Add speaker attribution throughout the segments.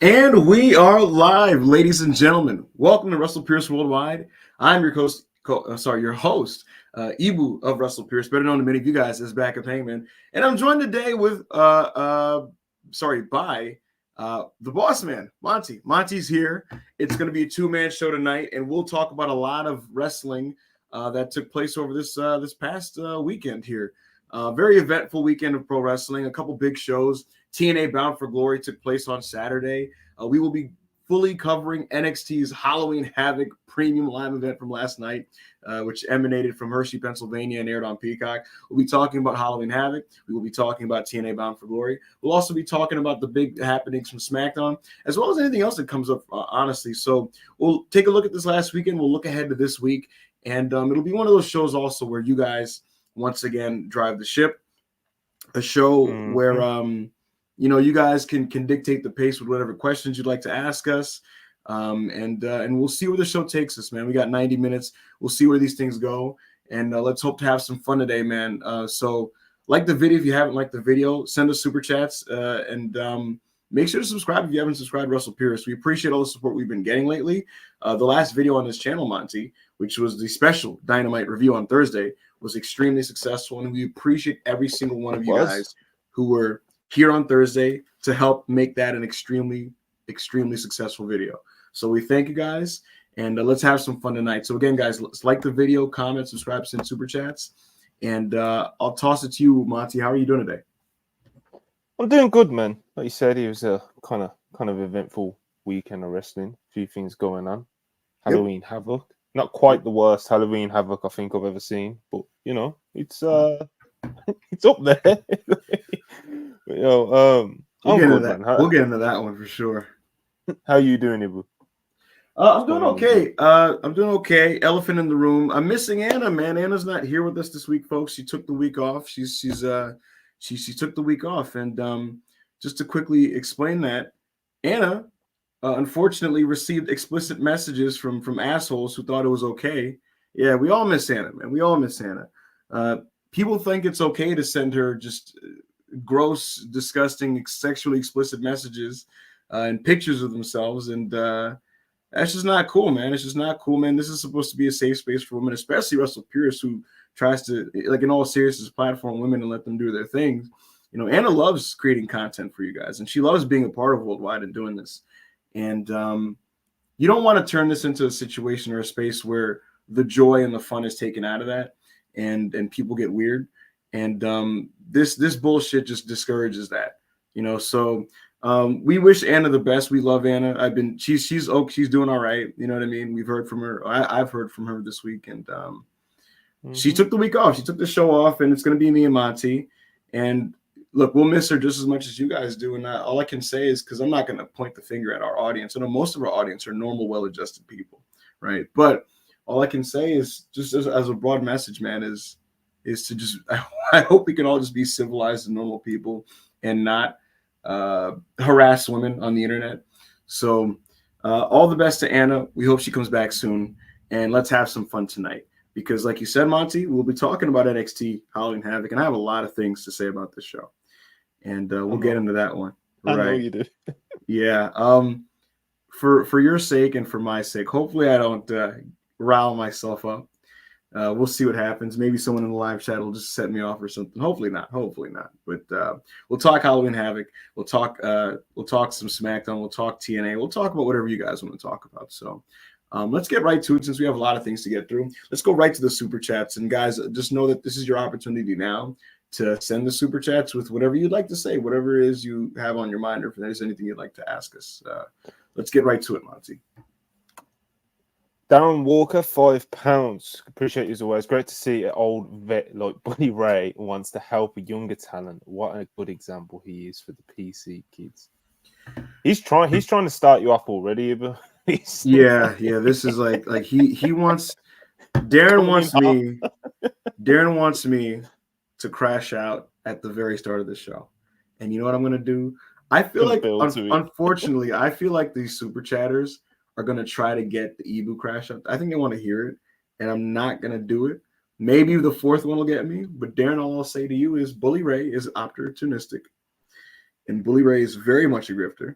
Speaker 1: And we are live, ladies and gentlemen. Welcome to WrestlePurists Worldwide. I'm your host, Ibu of WrestlePurists, better known to many of you guys as Backup Hangman. And I'm joined today with, by the boss man, Monty. Monty's here. It's going to be a two-man show tonight, and we'll talk about a lot of wrestling that took place over this past weekend here. Very eventful weekend of pro wrestling. A couple big shows. TNA Bound for Glory took place on Saturday. We will be fully covering NXT's Halloween Havoc premium live event from last night, which emanated from Hershey, Pennsylvania, and aired on Peacock. We'll be talking about Halloween Havoc. We will be talking about TNA Bound for Glory. We'll also be talking about the big happenings from SmackDown, as well as anything else that comes up, honestly. So we'll take a look at this last weekend. We'll look ahead to this week. And it'll be one of those shows also where you guys, once again, drive the ship. A show where you guys can dictate the pace with whatever questions you'd like to ask us, and we'll see where the show takes us, man. We got 90 minutes. We'll see where these things go, and let's hope to have some fun today, man. So like the video if you haven't liked the video, send us super chats, and make sure to subscribe if you haven't subscribed to WrestlePurists. We appreciate all the support we've been getting lately. The last video on this channel, Monty, which was the special Dynamite review on Thursday, was extremely successful, and we appreciate every single one of you guys who were here on Thursday to help make that an extremely, extremely successful video. So we thank you guys, and let's have some fun tonight. So again, guys, let's like the video, comment, subscribe, send super chats, and I'll toss it to you, Monty. How are you doing today?
Speaker 2: I'm doing good, man. Like you said, it was a kind of eventful weekend of wrestling. A few things going on. Halloween Havoc. Not quite the worst Halloween Havoc I think I've ever seen, but it's it's up there.
Speaker 1: We'll get into that one for sure.
Speaker 2: How you doing, Ibu?
Speaker 1: I'm doing okay. I'm doing okay. Elephant in the room. I'm missing Anna, man. Anna's not here with us this week, folks. She took the week off. She took the week off, and just to quickly explain that, Anna unfortunately received explicit messages from assholes who thought it was okay. Yeah, we all miss Anna, man. We all miss Anna. People think it's okay to send her just gross, disgusting, sexually explicit messages and pictures of themselves, and that's just not cool, man. It's just not cool, man. This is supposed to be a safe space for women, especially WrestlePurists, who tries to, like, in all seriousness, platform women and let them do their things. Anna loves creating content for you guys, and she loves being a part of Worldwide and doing this. And you don't want to turn this into a situation or a space where the joy and the fun is taken out of that, and people get weird. And this bullshit just discourages that, So we wish Anna the best. We love Anna. She's doing all right. You know what I mean? We've heard from her. I've heard from her this week, and she took the week off. She took the show off, and it's going to be me and Monty. And look, we'll miss her just as much as you guys do. And all I can say is, because I'm not going to point the finger at our audience. I know most of our audience are normal, well-adjusted people, right? But all I can say is, just as a broad message, man, is to just, I hope we can all just be civilized and normal people and not harass women on the internet. So all the best to Anna. We hope she comes back soon, and let's have some fun tonight. Because like you said, Monty, we'll be talking about NXT Halloween Havoc, and I have a lot of things to say about this show. And we'll get into that one.
Speaker 2: I know you do.
Speaker 1: Yeah. For your sake and for my sake, hopefully I don't rile myself up. We'll see what happens. Maybe someone in the live chat will just set me off or something. Hopefully not. But we'll talk Halloween Havoc. We'll talk some SmackDown. We'll talk TNA. We'll talk about whatever you guys want to talk about. So let's get right to it, since we have a lot of things to get through. Let's go right to the super chats. And guys, just know that this is your opportunity now to send the super chats with whatever you'd like to say, whatever it is you have on your mind, or if there's anything you'd like to ask us. Let's get right to it, Monty.
Speaker 2: Darren Walker, £5. Appreciate you as always. Great to see an old vet like Buddy Ray wants to help a younger talent. What a good example he is for the PC kids. He's trying to start you off already, but
Speaker 1: yeah. This is like he wants. Darren wants me to crash out at the very start of the show, and you know what I'm gonna do? I feel like, unfortunately, I feel like these super chatters are going to try to get the Ibu crash up. I think they want to hear it, and I'm not going to do it. Maybe the fourth one will get me, but Darren, all I'll say to you is Bully Ray is opportunistic, and Bully Ray is very much a grifter.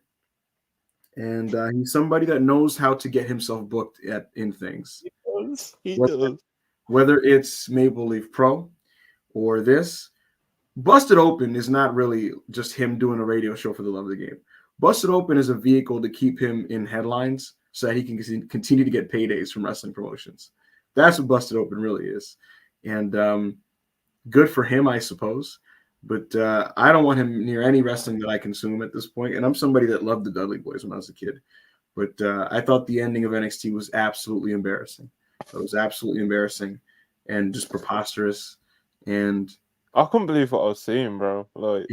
Speaker 1: and he's somebody that knows how to get himself booked in things.
Speaker 2: He does.
Speaker 1: Whether it's Maple Leaf Pro or this, Busted Open is not really just him doing a radio show for the love of the game. Busted Open is a vehicle to keep him in headlines so that he can continue to get paydays from wrestling promotions. That's what Busted Open really is. And good for him, I suppose. But I don't want him near any wrestling that I consume at this point. And I'm somebody that loved the Dudley Boys when I was a kid. But I thought the ending of NXT was absolutely embarrassing. It was absolutely embarrassing and just preposterous. And
Speaker 2: I couldn't believe what I was seeing, bro. Like,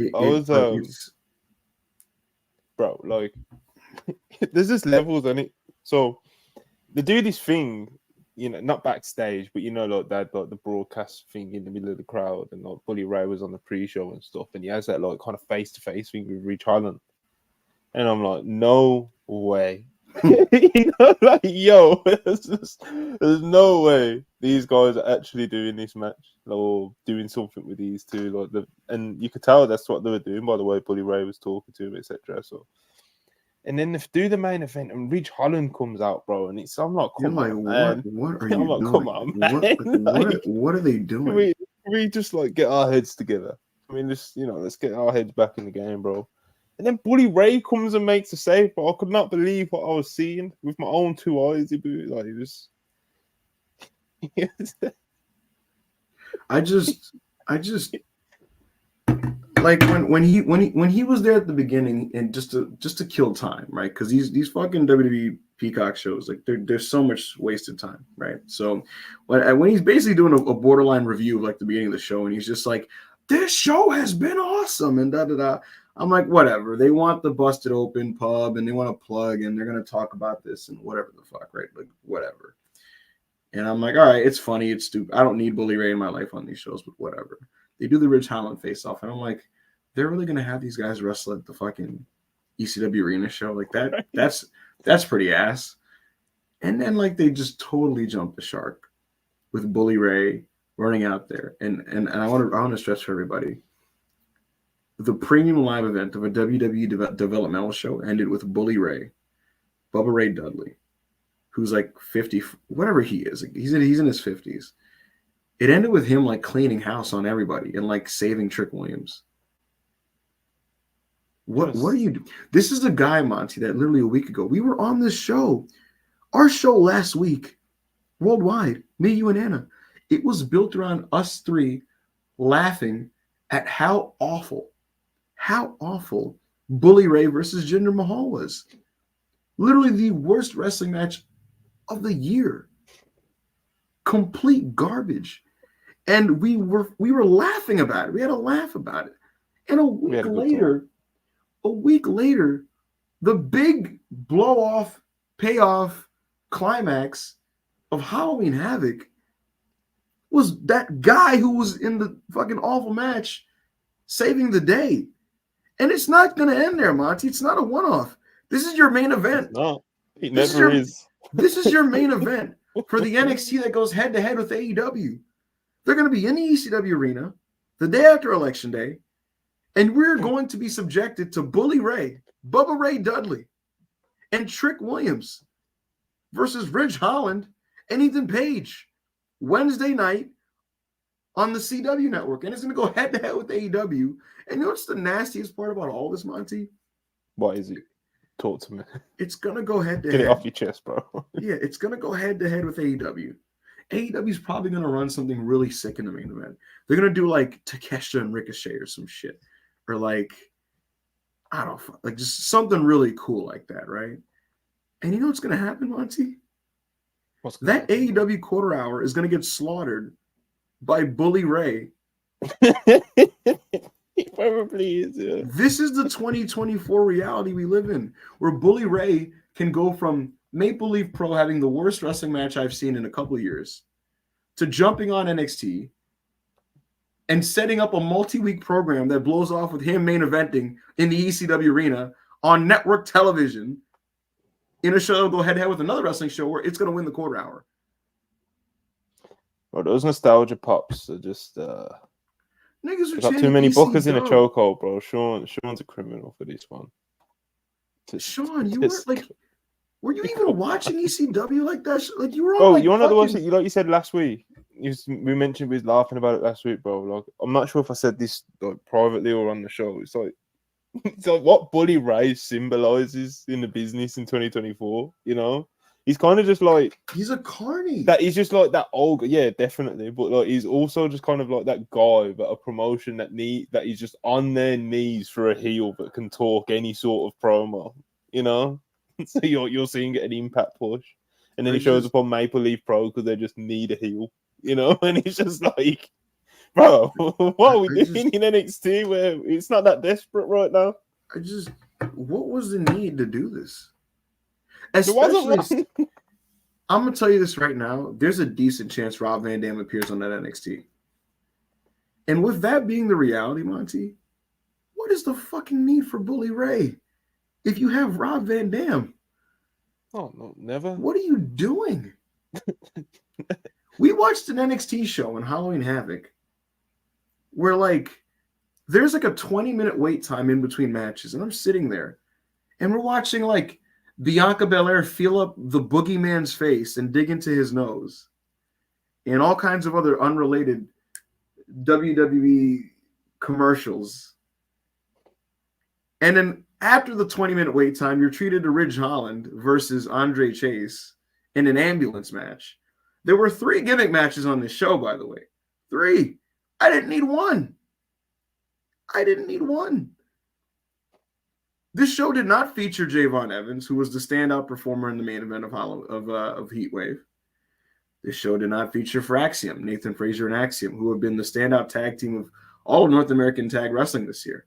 Speaker 2: bro, like, there's just levels on it. So they do this thing, you know, not backstage, but you know, like that, like the broadcast thing in the middle of the crowd, and like Bully Ray was on the pre-show and stuff, and he has that like kind of face-to-face thing with Rich Holland, and I'm like, no way. You know, like, yo, there's no way these guys are actually doing this match or doing something with these two. Like, and you could tell that's what they were doing by the way Bully Ray was talking to him, etc. So, and then they do the main event, and Ridge Holland comes out, bro, and I'm like, come on, man.
Speaker 1: What are you doing?
Speaker 2: Come on, man.
Speaker 1: What are they doing?
Speaker 2: We just like get our heads together. I mean, just, you know, let's get our heads back in the game, bro. And then Bully Ray comes and makes a save, but I could not believe what I was seeing with my own two eyes. It was.
Speaker 1: I just like when he was there at the beginning, and just to kill time, right? Because these fucking WWE Peacock shows, like, there's so much wasted time, right? So when he's basically doing a borderline review of like the beginning of the show, and he's just like, this show has been awesome, and da da da. I'm like, whatever. They want the Busted Open pub, and they want to plug, and they're gonna talk about this and whatever the fuck, right? Like, whatever. And I'm like, all right, it's funny, it's stupid. I don't need Bully Ray in my life on these shows, but whatever. They do the Ridge Holland face-off, and I'm like, they're really gonna have these guys wrestle at the fucking ECW Arena show? Like that? That's pretty ass. And then like they just totally jumped the shark with Bully Ray running out there. And I want to stress for everybody. The premium live event of a WWE developmental show ended with Bully Ray, Bubba Ray Dudley, who's like 50, whatever he is. Like, he's in his 50s. It ended with him like cleaning house on everybody and like saving Trick Williams. What are you doing? This is the guy, Monty, that literally a week ago, we were on this show. Our show last week, worldwide, me, you, and Anna. It was built around us three laughing at how awful Bully Ray versus Jinder Mahal was. Literally the worst wrestling match of the year. Complete garbage. And we were laughing about it. We had a laugh about it. And a week later, the big blow-off, payoff, climax of Halloween Havoc was that guy who was in the fucking awful match saving the day. And it's not going to end there, Monty. It's not a one-off. This is your main event.
Speaker 2: No, it never is.
Speaker 1: This is your main event for the NXT that goes head-to-head with AEW. They're going to be in the ECW arena the day after Election Day, and we're going to be subjected to Bully Ray, Bubba Ray Dudley, and Trick Williams versus Ridge Holland and Ethan Page Wednesday night on the CW network. And it's going to go head-to-head with AEW. And you know what's the nastiest part about all this, Monty?
Speaker 2: What is it? Talk to me.
Speaker 1: It's going to go head-to-head.
Speaker 2: Get it off your chest, bro.
Speaker 1: Yeah, it's going to go head-to-head with AEW. AEW is probably going to run something really sick in the main event. They're going to do like Takeshita and Ricochet or some shit. Or like, I don't know, like just something really cool like that, right? And you know what's going to happen, Monty? That AEW quarter hour is going to get slaughtered by Bully Ray.
Speaker 2: He probably is, yeah.
Speaker 1: This is the 2024 reality we live in, where Bully Ray can go from Maple Leaf Pro having the worst wrestling match I've seen in a couple of years to jumping on NXT and setting up a multi-week program that blows off with him main eventing in the ECW arena on network television in a show that'll go head-to-head with another wrestling show where it's going to win the quarter hour.
Speaker 2: Bro, those nostalgia pops are just...
Speaker 1: Niggas are
Speaker 2: got too many bookers in a chokehold, bro. Sean's a criminal for this one.
Speaker 1: Sean, you weren't like. Were you even watching ECW like that? Like you were on.
Speaker 2: Oh,
Speaker 1: like,
Speaker 2: you want to watch
Speaker 1: fucking...
Speaker 2: it? Like you said last week. We mentioned we was laughing about it last week, bro. Like I'm not sure if I said this like privately or on the show. It's like what Bully Ray symbolizes in the business in 2024. You know, he's kind of just like
Speaker 1: he's a carny.
Speaker 2: That he's just like that old, yeah, definitely. But like he's also just kind of like that guy, but a promotion that he's just on their knees for a heel that can talk any sort of promo. You know. So you're seeing an Impact push, and then he shows up on Maple Leaf Pro because they just need a heel, you know. And he's just like, bro, what are we doing in NXT where it's not that desperate right now?
Speaker 1: What was the need to do this? Especially, I'm gonna tell you this right now. There's a decent chance Rob Van Dam appears on that NXT, and with that being the reality, Monty, what is the fucking need for Bully Ray? If you have Rob Van Dam,
Speaker 2: oh no, never.
Speaker 1: What are you doing? We watched an NXT show in Halloween Havoc where like there's like a 20-minute wait time in between matches, and I'm sitting there and we're watching like Bianca Belair feel up the boogeyman's face and dig into his nose and all kinds of other unrelated WWE commercials. And then after the 20-minute wait time, you're treated to Ridge Holland versus Andre Chase in an ambulance match. There were 3 gimmick matches on this show, by the way. 3. I didn't need one. This show did not feature Javon Evans, who was the standout performer in the main event of Heatwave. This show did not feature Fraxium, Nathan Frazier and Axiom, who have been the standout tag team of all of North American Tag Wrestling this year.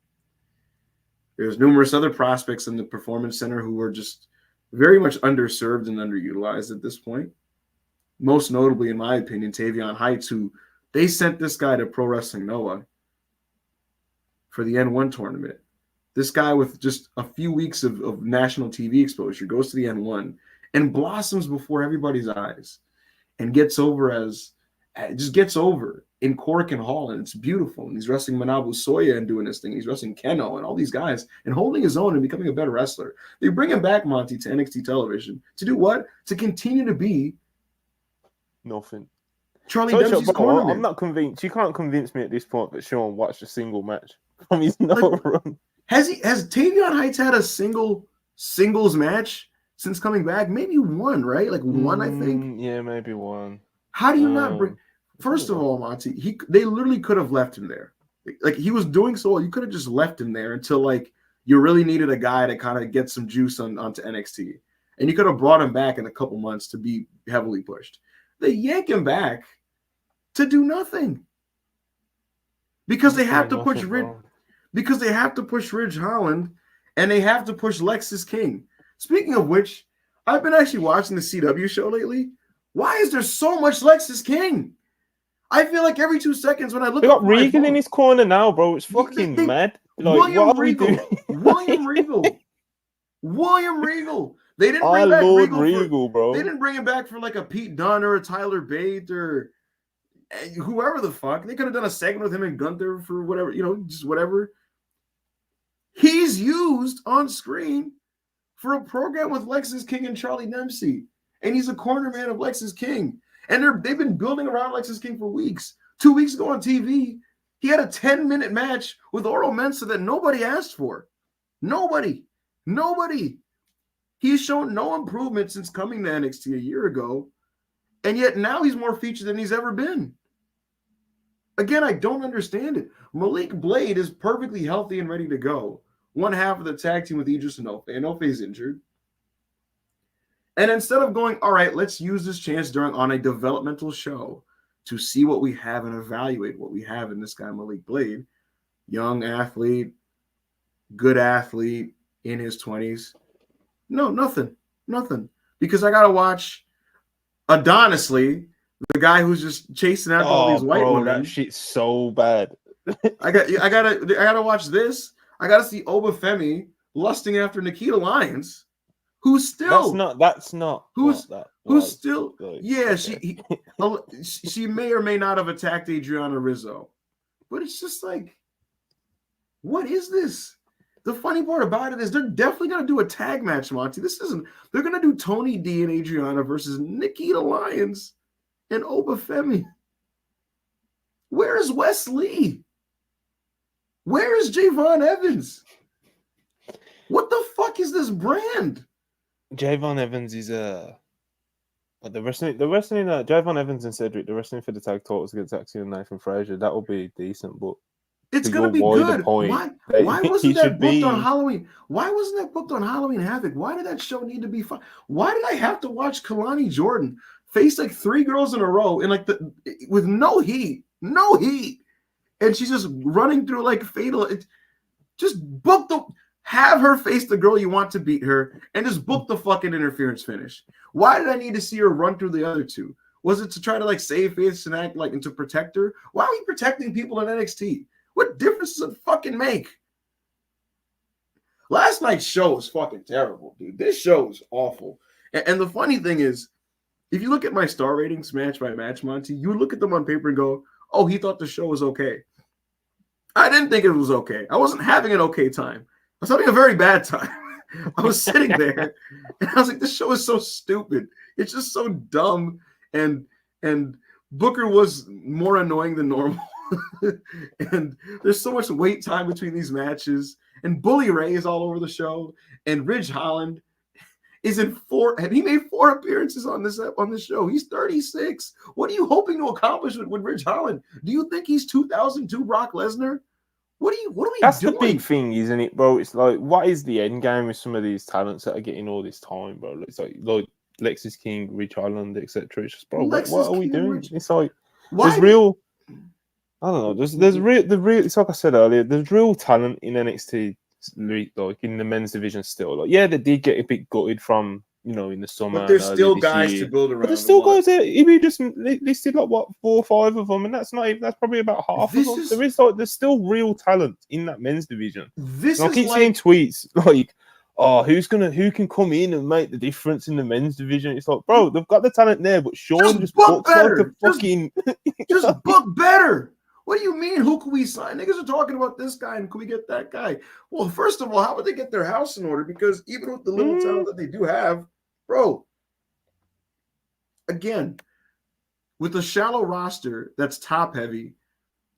Speaker 1: There's numerous other prospects in the Performance Center who were just very much underserved and underutilized at this point. Most notably, in my opinion, Tavion Heights, who they sent this guy to Pro Wrestling Noah for the N1 tournament. This guy with just a few weeks of national TV exposure goes to the N1 and blossoms before everybody's eyes and gets over in Cork and Hall, and it's beautiful. And he's wrestling Manabu Soya and doing this thing. He's wrestling Keno and all these guys and holding his own and becoming a better wrestler. They bring him back, Monty, to NXT television to do what? To continue to be
Speaker 2: nothing.
Speaker 1: Charlie Dempsey's cornerman.
Speaker 2: I'm not convinced. You can't convince me at this point that Sean watched a single match from his run.
Speaker 1: Has Tavion Heights had a singles match since coming back? Maybe one, right? Like one, I think.
Speaker 2: Yeah, maybe one.
Speaker 1: How do you not bring? First of all, Monty, they literally could have left him there. Like he was doing so well. You could have just left him there until like you really needed a guy to kind of get some juice onto NXT, and you could have brought him back in a couple months to be heavily pushed. They yank him back to do nothing because they have to push Ridge Holland and they have to push Lexis King. Speaking of which, I've been actually watching the CW show lately. Why is there so much Lexis King? I feel like every 2 seconds when I look,
Speaker 2: they got Regal in his corner now, bro. It's fucking mad. Like,
Speaker 1: William Regal. They didn't bring back Regal,
Speaker 2: bro.
Speaker 1: They didn't bring him back for like a Pete Dunne or a Tyler Bate or whoever the fuck. They could have done a segment with him and Gunther for whatever, just whatever. He's used on screen for a program with Lexis King and Charlie Dempsey, and he's a corner man of Lexis King. And they've been building around Lexis King for weeks. 2 weeks ago on TV, he had a 10-minute match with Oro Mensah that nobody asked for. Nobody. He's shown no improvement since coming to NXT a year ago, and yet now he's more featured than he's ever been. Again, I don't understand it. Malik Blade is perfectly healthy and ready to go. One half of the tag team with Idris Enofe. Enofe's injured. And instead of going, all right, let's use this chance on a developmental show to see what we have and evaluate what we have in this guy, Malik Blade. Young athlete, good athlete, in his 20s. No, nothing. Because I got to watch Adonisly, the guy who's just chasing after all these white women.
Speaker 2: That shit's so bad.
Speaker 1: I gotta watch this. I gotta see Obafemi lusting after Nikita Lyons. Who's still she may or may not have attacked Adriana Rizzo, but it's just like, what is this? The funny part about it is they're definitely going to do a tag match, Monty. They're going to do Tony D and Adriana versus Nikita Lyons and Obafemi. Where is Wes Lee? Where is Javon Evans? What the fuck is this brand?
Speaker 2: Javon Evans is but the wrestling Javon Evans and Cedric, the wrestling for the tag titles against Axel and Nathan Frazier, that will be decent, but
Speaker 1: it's gonna be good. Why wasn't that booked on Halloween? Why wasn't that booked on Halloween Havoc? Why did that show need to be fun? Why did I have to watch Kalani Jordan face like 3 girls in a row and with no heat, and she's just running through like fatal? Just have her face the girl you want to beat her and just book the fucking interference finish. Why did I need to see her run through the other 2? Was it to try to like save face and act like and to protect her? Why are we protecting people in NXT? What difference does it fucking make? Last night's show was fucking terrible, dude. This show is awful. And the funny thing is, if you look at my star ratings match by match, Monty, you look at them on paper and go, oh, he thought the show was okay. I didn't think it was okay. I wasn't having an okay time. I was having a very bad time. I was sitting there and I was like, this show is so stupid. It's just so dumb. And Booker was more annoying than normal. And there's so much wait time between these matches. And Bully Ray is all over the show. And Ridge Holland is in 4, and he made 4 appearances on this show. He's 36. What are you hoping to accomplish with Ridge Holland? Do you think he's 2002 Brock Lesnar? What are we
Speaker 2: That's
Speaker 1: doing?
Speaker 2: The big thing, isn't it, bro? It's like, what is the end game with some of these talents that are getting all this time, bro? It's like Lexis King, Ridge Holland, etc. It's just, bro, what are we doing? It's like there's real. I don't know. There's real. It's like I said earlier. There's real talent in NXT, like in the men's division still. Like, yeah, they did get a bit gutted from in the summer.
Speaker 1: But there's still guys to build around.
Speaker 2: But there's still guys there. We just listed like 4 or 5 of them, and that's not even. That's probably about half of them. There's still real talent in that men's division. I keep seeing tweets like, "Oh, who can come in and make the difference in the men's division?" It's like, bro, they've got the talent there, but Sean just books like a fucking
Speaker 1: just book better. What do you mean? Who can we sign? Niggas are talking about this guy, and can we get that guy? Well, first of all, how would they get their house in order? Because even with the little talent that they do have, bro, again, with a shallow roster that's top heavy,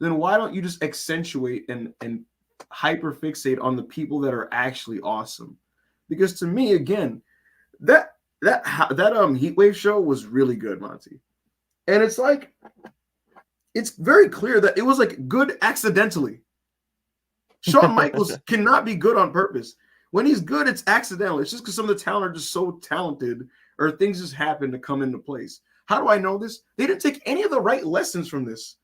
Speaker 1: then why don't you just accentuate and hyper fixate on the people that are actually awesome? Because to me, again, that Heatwave show was really good, Monty, and it's like. It's very clear that it was like good accidentally. Shawn Michaels cannot be good on purpose. When he's good, it's accidental. It's just because some of the talent are just so talented or things just happen to come into place. How do I know this? They didn't take any of the right lessons from this.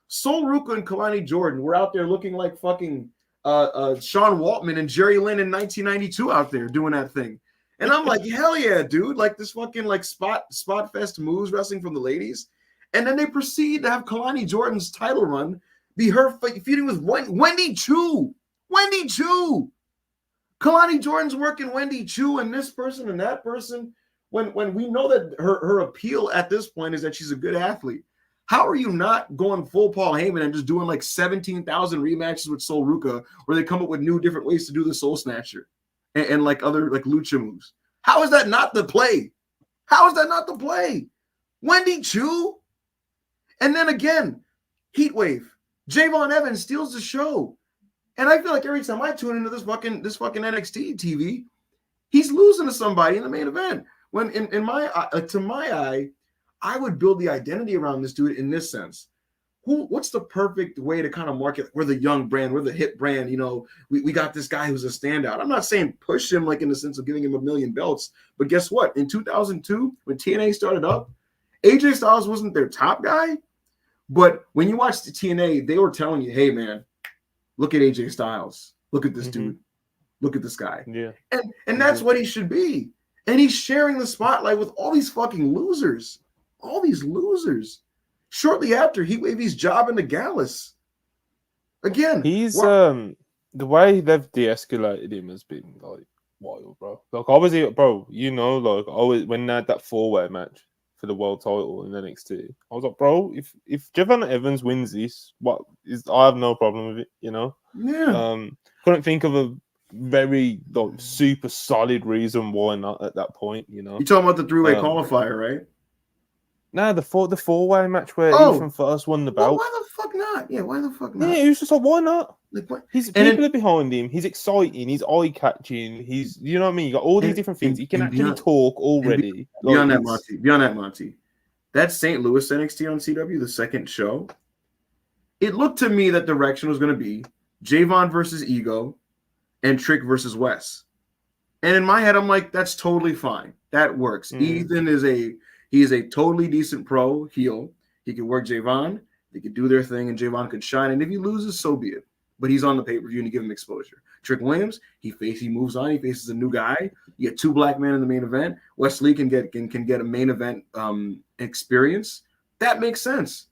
Speaker 1: Sol Ruka and Kalani Jordan were out there looking like fucking Sean Waltman and Jerry Lynn in 1992 out there doing that thing. And I'm like, hell yeah, dude. Like this fucking like spot fest moves wrestling from the ladies. And then they proceed to have Kalani Jordan's title run be her feuding with Wendy Choo. Wendy Choo. Kalani Jordan's working Wendy Choo and this person and that person. When we know that her appeal at this point is that she's a good athlete. How are you not going full Paul Heyman and just doing like 17,000 rematches with Sol Ruka where they come up with new different ways to do the Soul Snatcher and like other like lucha moves? How is that not the play? How is that not the play? Wendy Choo? And then again, Heatwave. Javon Evans steals the show. And I feel like every time I tune into this fucking NXT TV, he's losing to somebody in the main event. When in my to my eye, I would build the identity around this dude in this sense. What's the perfect way to kind of market? We're the young brand, we're the hit brand, we got this guy who's a standout. I'm not saying push him like in the sense of giving him a million belts, but guess what? In 2002, when TNA started up, AJ Styles wasn't their top guy. But when you watch the TNA, they were telling you, hey, man, look at AJ Styles. Look at this dude. Look at this guy.
Speaker 2: Yeah.
Speaker 1: And that's what he should be. And he's sharing the spotlight with all these fucking losers. All these losers. Shortly after, he waved his job into Gallus. Again.
Speaker 2: He's the way they've de-escalated him has been like wild, bro. Like obviously, bro, like always when they had that 4-way match for the world title in NXT. I was like, bro, if Javon Evans wins this, I have no problem with it,
Speaker 1: Yeah.
Speaker 2: Couldn't think of very like super solid reason why not at that point. You know,
Speaker 1: You talking about the three-way qualifier, right?
Speaker 2: No, the four-way match where Ethan first won the
Speaker 1: well,
Speaker 2: belt.
Speaker 1: why the fuck not? Yeah, why the fuck not?
Speaker 2: Yeah, he was just like, why not?
Speaker 1: Like what?
Speaker 2: People are behind him. He's exciting. He's eye-catching. He's, you know what I mean? You got all these different things. He can actually talk already.
Speaker 1: Beyond that, Monty, that St. Louis NXT on CW, the second show, it looked to me that direction was going to be Javon versus Ego and Trick versus Wes. And in my head, I'm like, that's totally fine. That works. Ethan is a totally decent pro heel. He can work Javon. They could do their thing, and Javon could shine. And if he loses, so be it. But he's on the pay-per-view, and you give him exposure. Trick Williams, he moves on. He faces a new guy. You get two black men in the main event. Wesley can get a main event experience. That makes sense.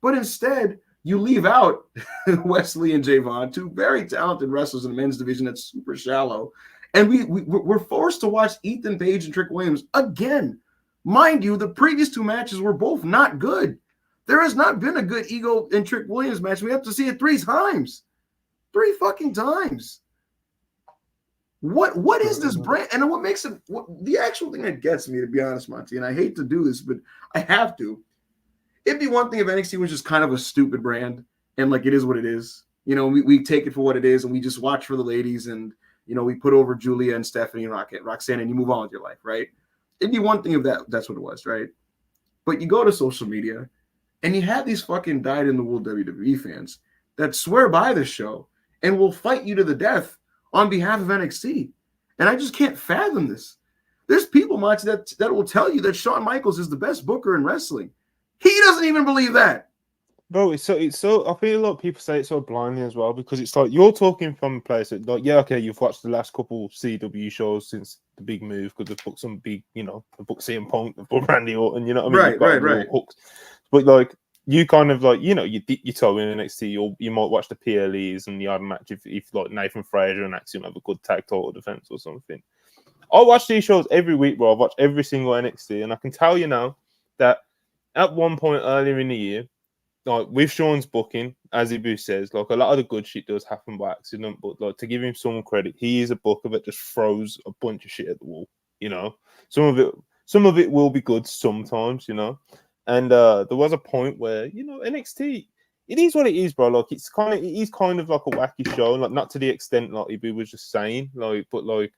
Speaker 1: But instead, you leave out Wesley and Javon, two very talented wrestlers in the men's division that's super shallow. And we're forced to watch Ethan Page and Trick Williams again. Mind you, the previous two matches were both not good. There has not been a good Ego and Trick Williams match. We have to see it 3 times. 3 fucking times. What is this brand? And what makes it the actual thing that gets me, to be honest, Monty, and I hate to do this, but I have to. It'd be one thing if NXT was just kind of a stupid brand and like it is what it is. You know, we take it for what it is and we just watch for the ladies and, you know, we put over Julia and Stephanie and Roxanne and you move on with your life, right? It'd be one thing if that's what it was, right? But you go to social media and you have these fucking dyed-in-the-wool WWE fans that swear by this show and will fight you to the death on behalf of NXT. And I just can't fathom this. There's people, Monty, that will tell you that Shawn Michaels is the best booker in wrestling. He doesn't even believe that.
Speaker 2: Bro, it's so I feel a lot of people say it so blindly as well, because it's like you're talking from a place that, like, yeah, okay, you've watched the last couple CW shows since the big move, because they've booked some big, you know, they've booked CM Punk, they've booked Randy Orton, you know what I mean?
Speaker 1: Right.
Speaker 2: Hooks. But like you kind of like, you know, you told in NXT, or you might watch the PLEs and the other match if like Nathan Frazier and Axiom have a good tag title defense or something. I watch these shows every week, bro. I watch every single NXT, and I can tell you now that at one point earlier in the year, like with Sean's booking, as Ibu says, like a lot of the good shit does happen by accident, but like to give him some credit, he is a booker that just throws a bunch of shit at the wall. You know, some of it will be good sometimes, you know. And there was a point where, you know, NXT, it is what it is, bro. Like it is kind of like a wacky show, like not to the extent like Ibu was just saying, like, but like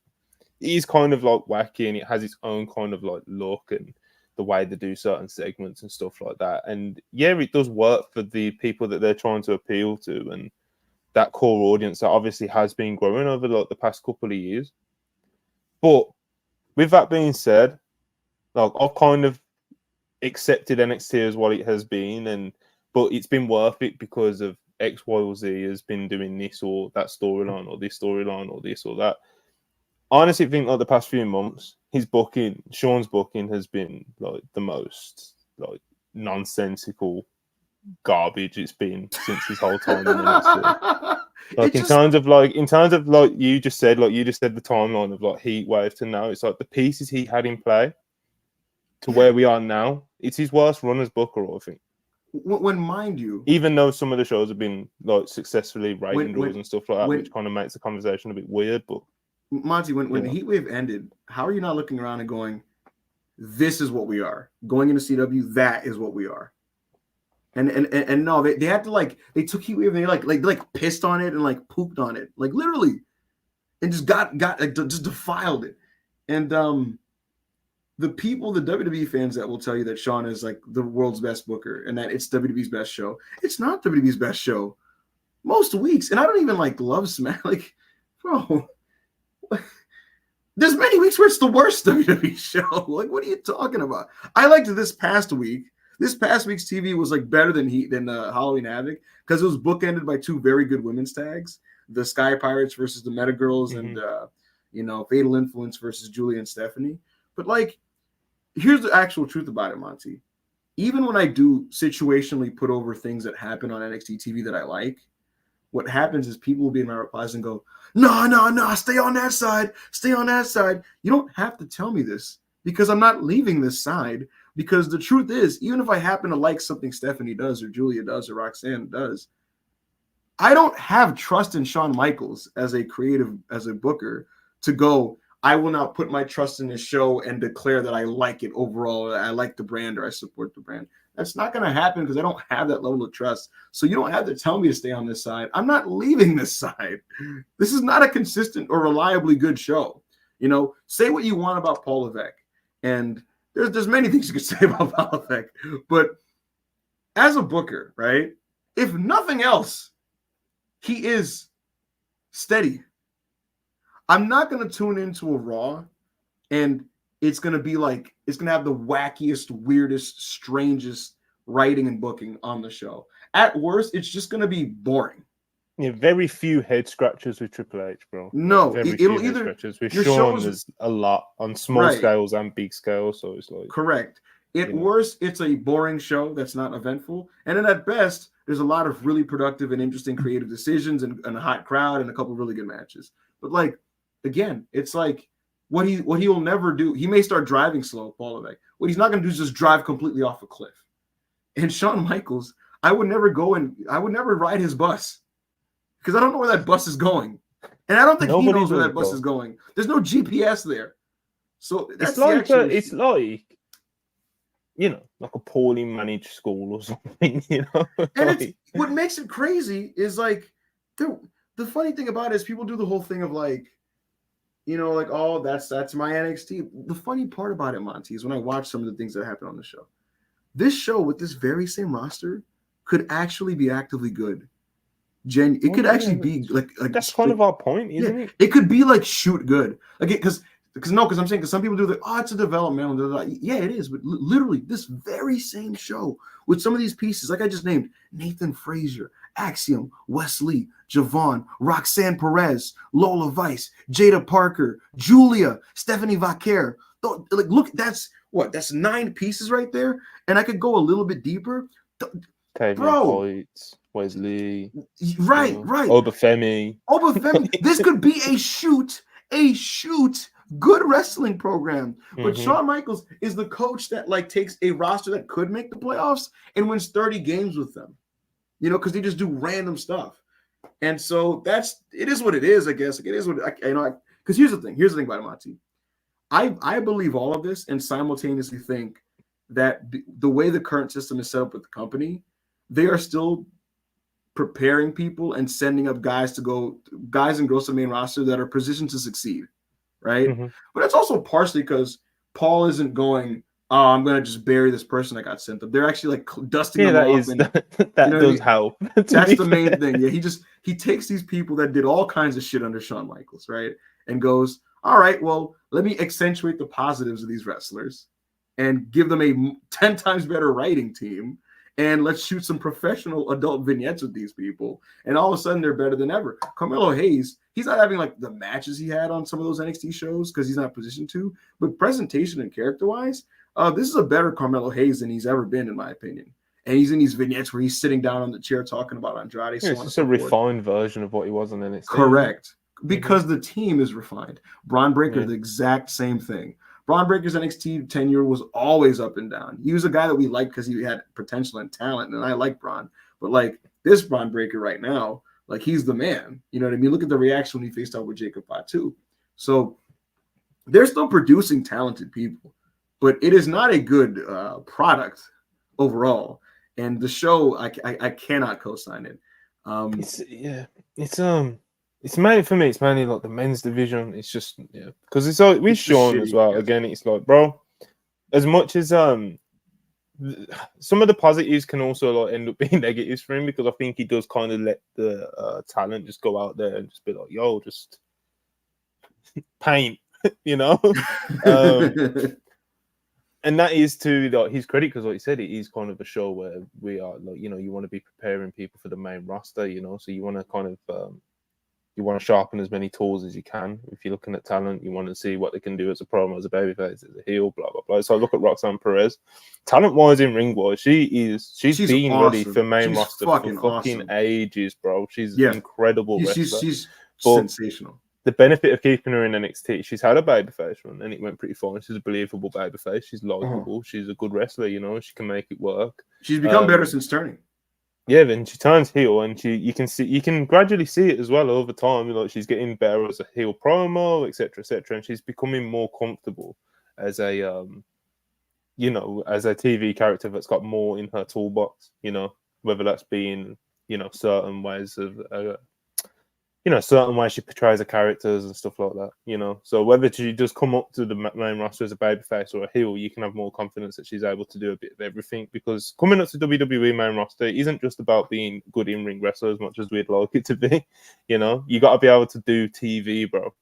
Speaker 2: it is kind of like wacky and it has its own kind of like look and the way they do certain segments and stuff like that. And yeah, it does work for the people that they're trying to appeal to and that core audience that obviously has been growing over like the past couple of years. But with that being said, like I've kind of accepted NXT as what it has been, but it's been worth it because of X, Y, or Z has been doing this or that storyline or this storyline or this or that. I honestly think like the past few months, Sean's booking has been like the most like nonsensical garbage it's been since his whole time in NXT. Like in terms of like you just said the timeline of like Heat Wave to now, it's like the pieces he had in play to where we are now. It's his worst run as booker, I think.
Speaker 1: When mind you,
Speaker 2: even though some of the shows have been like successfully rating draws and stuff like that, which kind of makes the conversation a bit weird, but. Monty,
Speaker 1: when the Heat Wave ended, how are you not looking around and going, this is what we are? Going into CW, that is what we are. And no, they had to like, they took Heat Wave and they like pissed on it and like pooped on it, like literally, and just got like, just defiled it. And the WWE fans that will tell you that Sean is like the world's best booker and that it's WWE's best show, it's not WWE's best show most weeks. And I don't even like love Smack, like, bro. There's many weeks where it's the worst WWE show. Like, what are you talking about? I liked this past week. This past week's TV was like better than Halloween Havoc because it was bookended by 2 very good women's tags: the Sky Pirates versus the Meta Girls, and Fatal Influence versus Julia and Stephanie. But like, here's the actual truth about it, Monty. Even when I do situationally put over things that happen on NXT TV that I like, what happens is people will be in my replies and go, no, stay on that side. Stay on that side. You don't have to tell me this because I'm not leaving this side. Because the truth is, even if I happen to like something Stephanie does or Julia does or Roxanne does, I don't have trust in Shawn Michaels as a booker to go, I will now put my trust in this show and declare that I like it overall, I like the brand, or I support the brand. That's not going to happen because I don't have that level of trust. So you don't have to tell me to stay on this side. I'm not leaving this side. This is not a consistent or reliably good show. You know, say what you want about Paul Levesque, and there's many things you could say about Paul Levesque, but as a booker, right? If nothing else, he is steady. I'm not going to tune into a Raw and it's going to be like, it's going to have the wackiest, weirdest, strangest writing and booking on the show. At worst, it's just going to be boring.
Speaker 2: Yeah, very few head scratchers with Triple H, bro.
Speaker 1: No,
Speaker 2: very
Speaker 1: it'll
Speaker 2: few
Speaker 1: either
Speaker 2: head scratchers. With
Speaker 1: your
Speaker 2: Shawn,
Speaker 1: shows,
Speaker 2: there's a lot on small scales and big scales, so it's like
Speaker 1: correct. At worst, it's a boring show that's not eventful, and then at best, there's a lot of really productive and interesting creative decisions and a hot crowd and a couple really good matches. But like, again, it's like what he will never do. He may start driving slow, Paul Levesque. What he's not going to do is just drive completely off a cliff. And Shawn Michaels, I would never ride his bus because I don't know where that bus is going, and I don't think he knows where that bus is going. There's no GPS there, so that's
Speaker 2: it's like you know, like a poorly managed school or something, you know.
Speaker 1: And what makes it crazy is like the funny thing about it is people do the whole thing of like, you know, like, oh, that's my NXT. The funny part about it, Monty, is when I watch some of the things that happen on the show. This show with this very same roster could actually be actively good. It could actually be like
Speaker 2: that's kind of our point, isn't it?
Speaker 1: It could be like shoot good. Like because I'm saying some people do it's a developmental. Yeah, it is, but literally this very same show with some of these pieces, like I just named, Nathan Frazier, Axiom, Wesley, Javon, Roxanne Perez, Lola Vice, Jada Parker, Julia, Stephanie Vaquer. Like, look, that's 9 pieces right there, and I could go a little bit deeper. Bro,
Speaker 2: Wesley,
Speaker 1: right.
Speaker 2: Obafemi.
Speaker 1: This could be a shoot good wrestling program. But Shawn Michaels is the coach that like takes a roster that could make the playoffs and wins 30 games with them. You know, because they just do random stuff. And so it is what it is, I guess. Like, it is what because here's the thing about it, Monty. I believe all of this and simultaneously think that the way the current system is set up with the company, they are still preparing people and sending up guys and girls to the main roster that are positioned to succeed, right? But it's also partially because Paul isn't going, oh, I'm going to just bury this person that got sent up. They're actually like dusting them off.
Speaker 2: That does help.
Speaker 1: That's the main thing. Yeah, he takes these people that did all kinds of shit under Shawn Michaels, right? And goes, all right, well, let me accentuate the positives of these wrestlers and give them a 10 times better writing team. And let's shoot some professional adult vignettes with these people. And all of a sudden, they're better than ever. Carmelo Hayes, he's not having like the matches he had on some of those NXT shows because he's not positioned to. But presentation and character-wise, this is a better Carmelo Hayes than he's ever been, in my opinion. And he's in these vignettes where he's sitting down on the chair talking about Andrade.
Speaker 2: Yeah, it's just a refined version of what he was on NXT.
Speaker 1: Correct. Because the team is refined. Braun Breaker, the exact same thing. Braun Breaker's NXT tenure was always up and down. He was a guy that we liked because he had potential and talent, and I like Braun. But like this Braun Breaker right now, like he's the man. You know what I mean? Look at the reaction when he faced off with Jacob Fatu. So they're still producing talented people, but it is not a good product overall. And the show, I cannot co-sign it.
Speaker 2: It's mainly for me. It's mainly like the men's division. It's just because it's like with Shawn as well. Again, it's like, bro, as much as some of the positives can also like end up being negatives for him because I think he does kind of let the talent just go out there and just be like, yo, just paint, you know. And that is to like his credit because, like you said, it is kind of a show where we are like, you know, you want to be preparing people for the main roster, you know, so you want to kind of you want to sharpen as many tools as you can. If you're looking at talent, you want to see what they can do as a promo, as a babyface, as a heel, blah, blah, blah. So I look at Roxanne Perez. Talent-wise and ring-wise, she's been awesome. Ready for main roster for fucking awesome. Ages, bro. She's incredible wrestler.
Speaker 1: She's sensational.
Speaker 2: The benefit of keeping her in NXT, she's had a babyface run, and it went pretty fine. She's a believable babyface. She's likable. She's a good wrestler, you know. She can make it work.
Speaker 1: She's become better since turning.
Speaker 2: Yeah, then she turns heel, and you can gradually see it as well over time. Like she's getting better as a heel promo, etc., and she's becoming more comfortable as a as a TV character that's got more in her toolbox. Whether that's being certain ways of certain ways she portrays her characters and stuff like that. So whether she does come up to the main roster as a babyface or a heel, you can have more confidence that she's able to do a bit of everything. Because coming up to WWE main roster isn't just about being good in-ring wrestler as much as we'd like it to be. You got to be able to do TV, bro.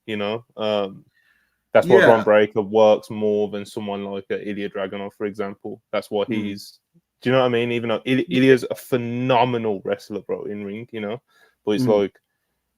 Speaker 2: That's why Bron Breakker works more than someone like Ilya Dragunov, for example. That's why he's. Do you know what I mean? Even though Ilya's a phenomenal wrestler, bro, in ring. But it's like.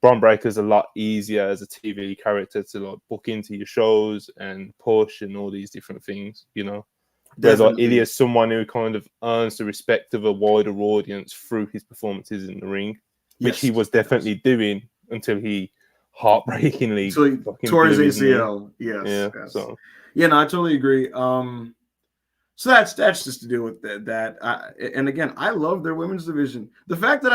Speaker 2: Bron Breakker's a lot easier as a TV character to like book into your shows and push and all these different things, Whereas like Ilya's someone who kind of earns the respect of a wider audience through his performances in the ring, which he was definitely doing until he heartbreakingly
Speaker 1: tore his ACL. Yes. So no, I totally agree. So that's just to do with that. And again, I love their women's division. The fact that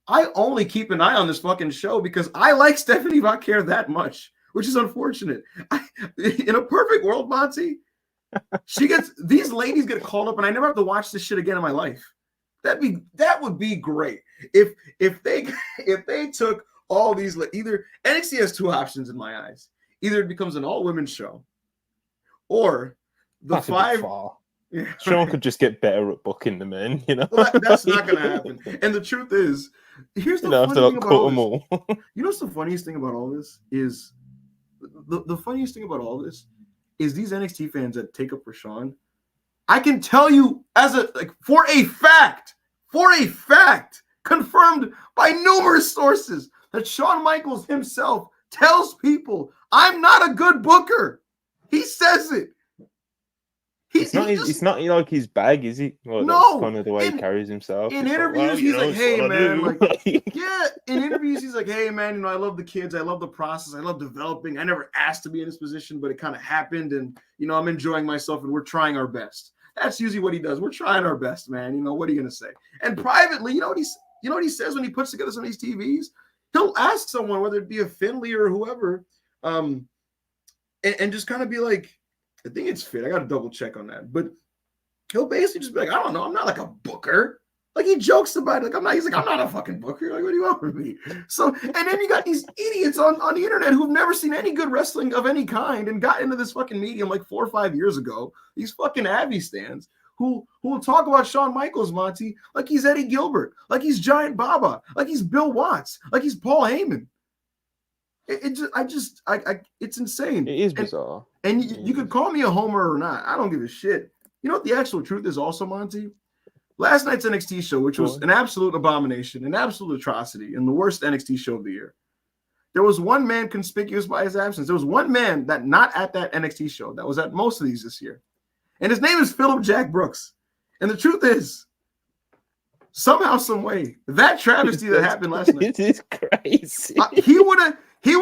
Speaker 1: I only keep an eye on this fucking show because I like Stephanie Vaquer that much, which is unfortunate. In a perfect world, Monty, these ladies get called up and I never have to watch this shit again in my life. That would be great. If they took all these, either NXT has two options in my eyes. Either it becomes an all-women's show or
Speaker 2: That's Yeah, Sean could just get better at booking the men,
Speaker 1: Well, that's not going to happen. And the truth is, here's the funny thing about all this. What's the funniest thing about all this is the funniest thing about all this is these NXT fans that take up for Sean. I can tell you for a fact, confirmed by numerous sources, that Shawn Michaels himself tells people, "I'm not a good booker." He says it.
Speaker 2: It's not like his bag, is he? Well,
Speaker 1: no,
Speaker 2: that's kind of the way he carries himself.
Speaker 1: In interviews, he's like, "Hey, man," in interviews, he's like, "Hey, man, I love the kids, I love the process, I love developing. I never asked to be in this position, but it kind of happened, and I'm enjoying myself, and we're trying our best." That's usually what he does. We're trying our best, man. What are you gonna say? And privately, you know what he says when he puts together some of these TVs? He'll ask someone, whether it be a Finley or whoever, and just kind of be like, I think it's fit. I got to double check on that. But he'll basically just be like, I don't know. I'm not like a booker. Like he jokes about it. He's like, I'm not a fucking booker. Like, what do you want from me? So, and then you got these idiots on the internet who've never seen any good wrestling of any kind and got into this fucking medium like 4 or 5 years ago. These fucking Abby stands who will talk about Shawn Michaels, Monty, like he's Eddie Gilbert, like he's Giant Baba, like he's Bill Watts, like he's Paul Heyman. It's insane.
Speaker 2: It is bizarre.
Speaker 1: And you could call me a homer or not. I don't give a shit. You know what the actual truth is also, Monty? Last night's NXT show, which was an absolute abomination, an absolute atrocity, and the worst NXT show of the year. There was one man conspicuous by his absence. There was one man that not at that NXT show that was at most of these this year. And his name is Philip Jack Brooks. And the truth is, somehow, some way, that travesty that happened last night.
Speaker 2: It is crazy.
Speaker 1: He would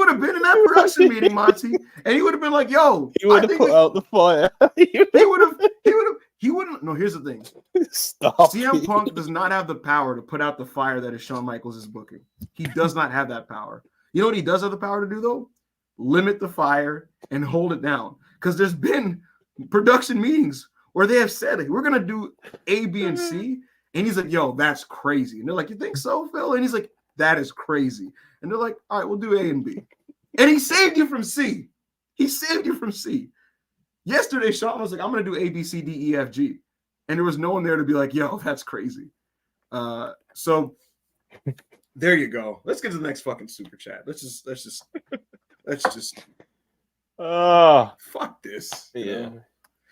Speaker 1: have been in that production meeting, Monty, and he would have been like, "Yo,"
Speaker 2: he would have put out the fire.
Speaker 1: He wouldn't. No, here's the thing.
Speaker 2: Stop.
Speaker 1: CM Punk does not have the power to put out the fire that is Shawn Michaels' booking. He does not have that power. You know what he does have the power to do, though? Limit the fire and hold it down. Because there's been production meetings where they have said, like, we're going to do A, B, and C. And he's like, "Yo, that's crazy." And they're like, "You think so, Phil?" And he's like, "That is crazy." And they're like, "All right, we'll do A and B." And he saved you from C. Yesterday, Sean was like, "I'm going to do A, B, C, D, E, F, G." And there was no one there to be like, "Yo, that's crazy." So there you go. Let's get to the next fucking super chat. Let's just fuck this.
Speaker 2: Yeah.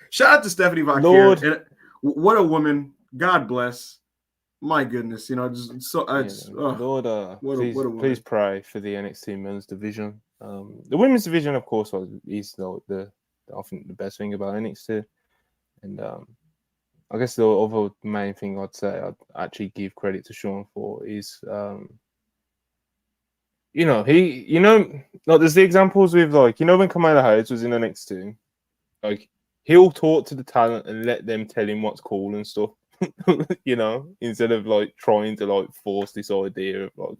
Speaker 1: Shout out to Stephanie Vaquer.
Speaker 2: Lord.
Speaker 1: And what a woman. God bless. My goodness, just so
Speaker 2: Lord, please pray for the NXT men's division. The women's division, of course, is I think the best thing about NXT. And I guess the other main thing I'd say I'd actually give credit to Sean for is, like there's the examples with when Kamala Hayes was in NXT, like he'll talk to the talent and let them tell him what's cool and stuff. You know, instead of like trying to like force this idea of like,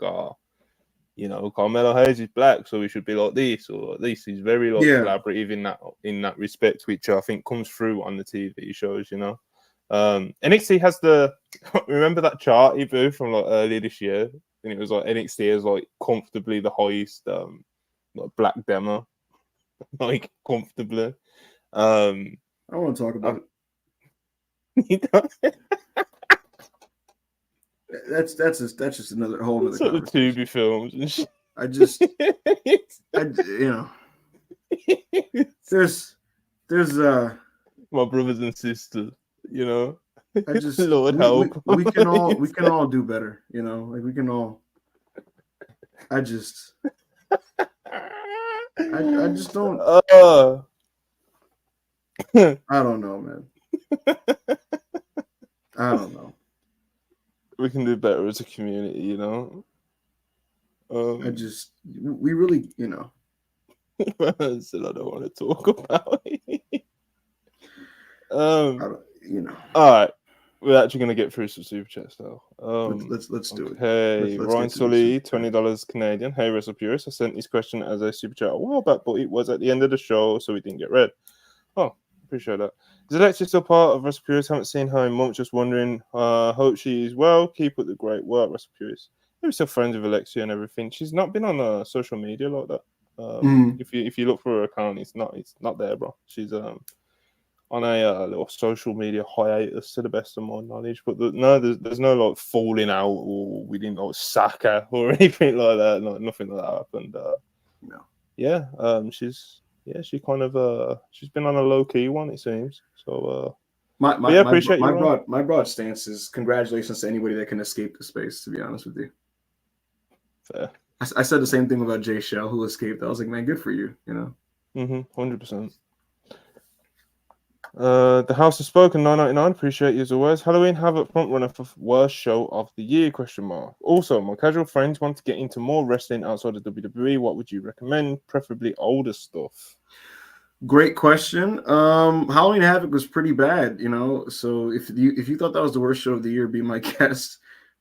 Speaker 2: you know, Carmelo Hayes is black, so he should be like this or like this. He's very like
Speaker 1: Yeah.
Speaker 2: collaborative in that respect, which I think comes through on the TV shows. You know, NXT has the remember that chart he blew from like earlier this year, and it was like NXT is like comfortably the highest like black demo, like comfortably.
Speaker 1: I don't want to talk about it. That's just another whole other
Speaker 2: sort of
Speaker 1: conversation.
Speaker 2: Tubi films and shit.
Speaker 1: I you know, there's
Speaker 2: my brothers and sisters, you know.
Speaker 1: I just
Speaker 2: Lord help.
Speaker 1: we can all do better, you know. Like we can all. I just don't. I don't know, man. I don't know.
Speaker 2: We can do better as a community, you know.
Speaker 1: We really, you know.
Speaker 2: Still, I don't want to talk about it.
Speaker 1: You know.
Speaker 2: All right, we're actually gonna get through some super chats now.
Speaker 1: Let's do it.
Speaker 2: Hey, Ryan Sully, $20 Canadian. Hey, WrestlePurists. I sent this question as a super chat a while back, but it was at the end of the show, so it didn't get read. Oh, appreciate that. Is Alexia still part of WrestlePurists? Haven't seen her in months. Just wondering. Hope she is well. Keep up the great work, WrestlePurists. We're still friends with Alexia and everything. She's not been on social media like that. If you look for her account, it's not there, bro. She's on a little social media hiatus, to the best of my knowledge. But there's no like falling out, or we didn't like sack her or anything like that. Nothing like that happened.
Speaker 1: No.
Speaker 2: Yeah. She kind of she's been on a low key one, it seems. So
Speaker 1: my broad stance is congratulations to anybody that can escape the space. To be honest with you,
Speaker 2: fair.
Speaker 1: I said the same thing about Jay Shell, who escaped. I was like, man, good for you. You know.
Speaker 2: 100%. The House has spoken. 9.99. Appreciate you as always. Halloween Havoc front runner for worst show of the year? ? Also, my casual friends want to get into more wrestling outside of WWE. What would you recommend? Preferably older stuff.
Speaker 1: Great question. Halloween Havoc was pretty bad, you know. So if you thought that was the worst show of the year, be my guest.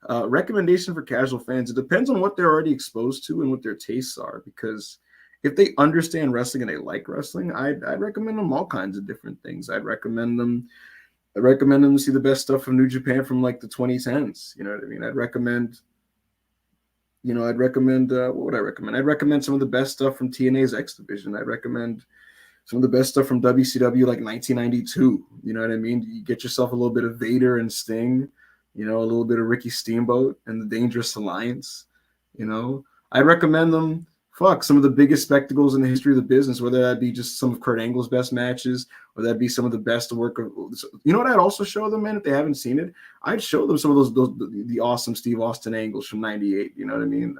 Speaker 1: Recommendation for casual fans: it depends on what they're already exposed to and what their tastes are. Because if they understand wrestling and they like wrestling, I'd recommend them all kinds of different things. I'd recommend them to see the best stuff from New Japan from like the 2010s. You know what I mean? I'd recommend what would I recommend? I'd recommend some of the best stuff from TNA's X Division. I'd recommend some of the best stuff from WCW like 1992. You know what I mean? You get yourself a little bit of Vader and Sting, you know, a little bit of Ricky Steamboat and the Dangerous Alliance. You know, I recommend them. Some of the biggest spectacles in the history of the business, whether that be just some of Kurt Angle's best matches, or that be some of the best work of. You know what? I'd also show them, man, if they haven't seen it, I'd show them some of the awesome Steve Austin angles from '98. You know what I mean?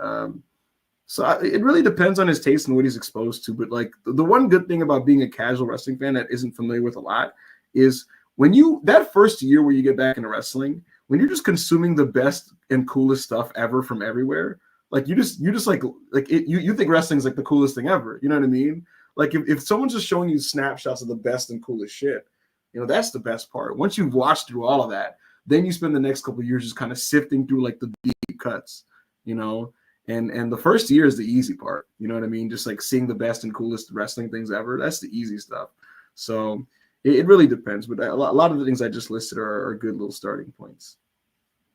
Speaker 1: It really depends on his taste and what he's exposed to. But like the one good thing about being a casual wrestling fan that isn't familiar with a lot is that first year where you get back into wrestling, when you're just consuming the best and coolest stuff ever from everywhere. Like you just like you think wrestling is like the coolest thing ever. You know what I mean? Like if someone's just showing you snapshots of the best and coolest shit, you know, that's the best part. Once you've watched through all of that, then you spend the next couple of years just kind of sifting through like the deep cuts, you know. And the first year is the easy part. You know what I mean? Just like seeing the best and coolest wrestling things ever. That's the easy stuff. So it really depends. But a lot of the things I just listed are good little starting points.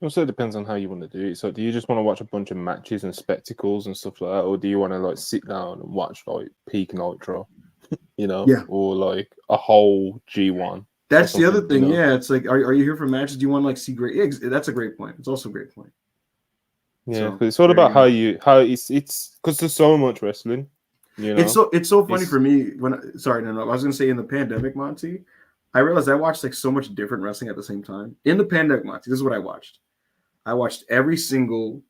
Speaker 2: Also, it depends on how you want to do it. So, do you just want to watch a bunch of matches and spectacles and stuff like that, or do you want to like sit down and watch like Peak Nitro, you know, or like a whole G1?
Speaker 1: That's the other thing.
Speaker 2: You know?
Speaker 1: Yeah, it's like, are you here for matches? Do you want to like see great? Yeah, that's a great point. It's also a great point.
Speaker 2: Yeah, because it's all about how it's because there's so much wrestling. You know,
Speaker 1: it's so funny for me I was gonna say in the pandemic, Monty, I realized I watched like so much different wrestling at the same time. In the pandemic, Monty, this is what I watched. I watched every single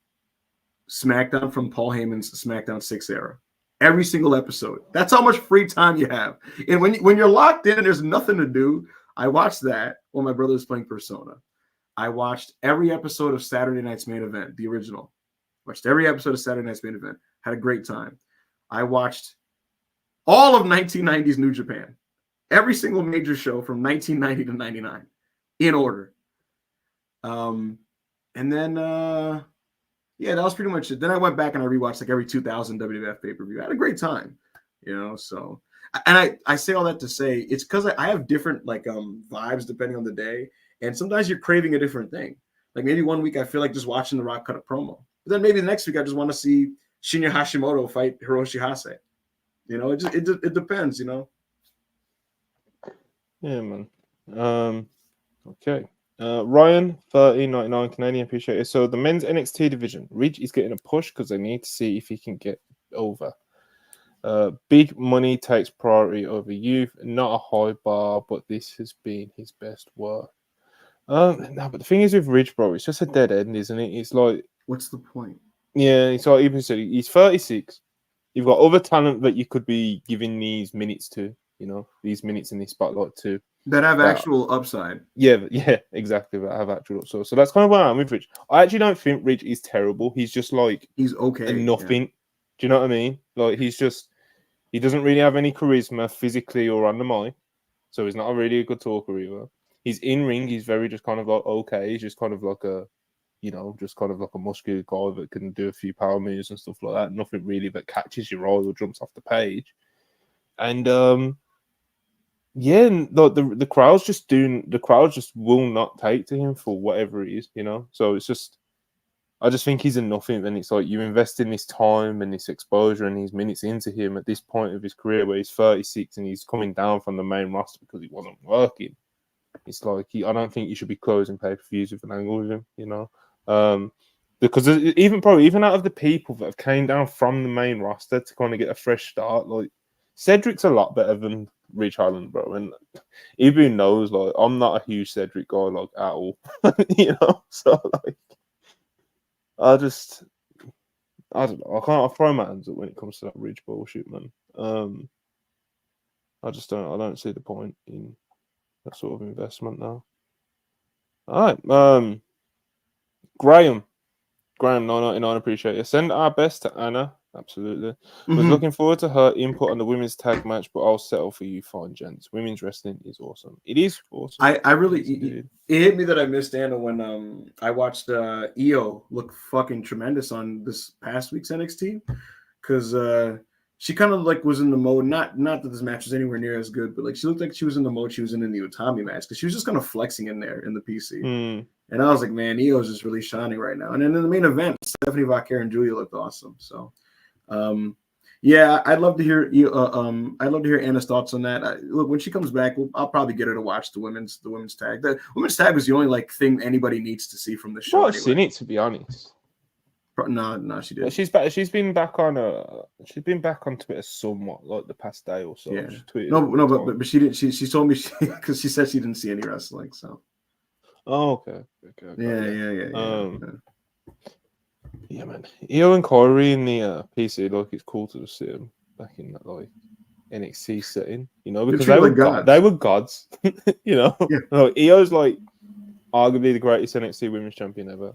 Speaker 1: SmackDown from Paul Heyman's SmackDown 6 era. Every single episode. That's how much free time you have. And when you're locked in and there's nothing to do, I watched that while my brother was playing Persona. I watched every episode of Saturday Night's Main Event, the original. Watched every episode of Saturday Night's Main Event. Had a great time. I watched all of 1990s New Japan. Every single major show from 1990 to 99 in order. And then yeah, that was pretty much it. Then I went back and I rewatched like every 2000 WWF pay-per-view. I had a great time, so and I say all that to say it's because I have different like vibes depending on the day. And sometimes you're craving a different thing. Like maybe one week I feel like just watching The Rock cut a promo. But then maybe the next week I just want to see Shinya Hashimoto fight Hiroshi Hase. It depends,
Speaker 2: Yeah, man. Okay. Ryan, 13.99 Canadian, appreciate it. So the men's NXT division, Ridge is getting a push because they need to see if he can get over. Big money takes priority over youth, not a high bar, but this has been his best work. No, but the thing is with Ridge, bro, it's just a dead end, isn't it? It's like,
Speaker 1: what's the point?
Speaker 2: Yeah, it's like even said, he's 36. You've got other talent that you could be giving these minutes to, these minutes in the spotlight to.
Speaker 1: That have actual upside.
Speaker 2: Yeah, exactly. That have actual upside. So that's kind of where I'm with Ridge. I actually don't think Ridge is terrible. He's just like
Speaker 1: he's okay.
Speaker 2: Nothing. Yeah. Do you know what I mean? Like he doesn't really have any charisma physically or on the mic. So he's not a really good talker either. He's in ring. He's very just kind of like okay. He's just kind of like a, just kind of like a muscular guy that can do a few power moves and stuff like that. Nothing really that catches your eye or jumps off the page. And yeah, the crowds just will not take to him for whatever it is, So it's just, I just think he's a nothing. And it's like you invest in this time and this exposure and these minutes into him at this point of his career where he's 36 and he's coming down from the main roster because he wasn't working. It's like I don't think you should be closing pay-per-views with an angle with him, because even out of the people that have came down from the main roster to kind of get a fresh start, like Cedric's a lot better than Ridge Holland, bro, and even knows like I'm not a huge Cedric guy like at all, So like, I don't know. I throw my hands up when it comes to that Ridge bullshit, man. I don't see the point in that sort of investment now. All right, Graham 999, appreciate it. Send our best to Anna. Absolutely.
Speaker 1: Mm-hmm.
Speaker 2: Was looking forward to her input on the women's tag match, but I'll settle for you fine gents. Women's wrestling is awesome. It is awesome.
Speaker 1: I really it hit me that I missed Anna when I watched Io look fucking tremendous on this past week's NXT, because she kind of like was in the mode, not that this match was anywhere near as good, but like she looked like she was in the mode she was in the Utami match, because she was just kind of flexing in there in the PC. And I was like, man, Io's just really shining right now. And then in the main event, Stephanie Vaquer and Julia looked awesome. So yeah, I'd love to hear Anna's thoughts on that. Look, when she comes back, I'll probably get her to watch the women's tag. The women's tag was the only like thing anybody needs to see from the show.
Speaker 2: I've seen it, to be honest.
Speaker 1: No, she didn't.
Speaker 2: She's been back on Twitter somewhat, like the past day or so.
Speaker 1: Yeah. But she didn't. She told me because she said she didn't see any wrestling. So.
Speaker 2: Oh, okay.
Speaker 1: Yeah.
Speaker 2: Yeah, man. Io and Kyrie in the PC, like it's cool to just see them back in that like NXT setting, because they were gods, Yeah. Like, Io's like arguably the greatest NXT Women's Champion ever.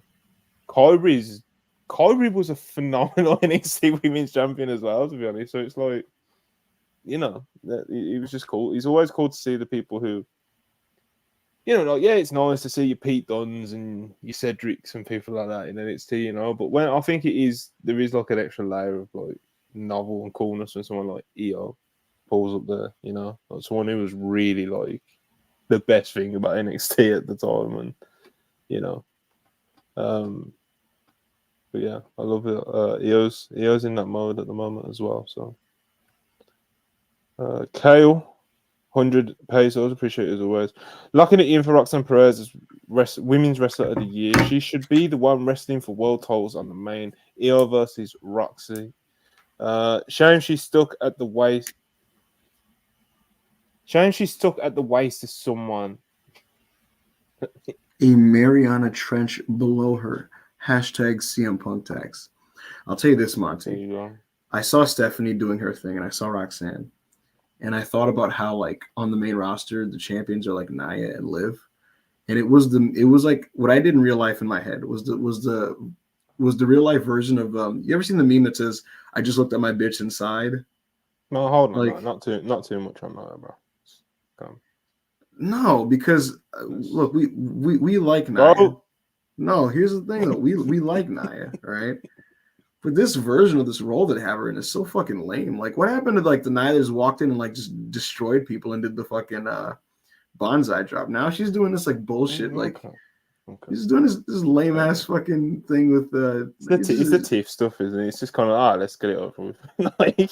Speaker 2: Kyrie was a phenomenal NXT Women's Champion as well, to be honest. So it's like, it was just cool. It's always cool to see the people who, it's nice to see your Pete Dunnes and your Cedrics and people like that in NXT, but when I think there is like an extra layer of like novel and coolness when someone like Io pulls up there, like someone who was really like the best thing about NXT at the time, and but yeah, I love it. Io's in that mode at the moment as well. So Kale. 100 pesos, appreciate it as always. Locking it in for Roxanne Perez as women's wrestler of the year. She should be the one wrestling for world titles on the main. Io versus Roxy. Shame she's stuck at the waist. To someone.
Speaker 1: A Mariana Trench below her. Hashtag CM Punk tags. I'll tell you this, Monty. I saw Stephanie doing her thing, and I saw Roxanne. And I thought about how, like, on the main roster, the champions are like Nia and Liv, and it was like what I did in real life in my head was the real life version of you ever seen the meme that says I just looked at my bitch inside?
Speaker 2: No, hold on, like, not too much on that, bro.
Speaker 1: No, because look, we like Nia.
Speaker 2: Bro,
Speaker 1: No, here's the thing though. We like Nia, right? But this version of this role that have her in is so fucking lame. Like, what happened to like the Nia that just walked in and like just destroyed people and did the fucking bonsai drop? Now she's doing this like bullshit. Like, she's doing this lame ass fucking thing with
Speaker 2: it's the TIFF stuff, isn't it? It's just kind of let's get it over with. Like,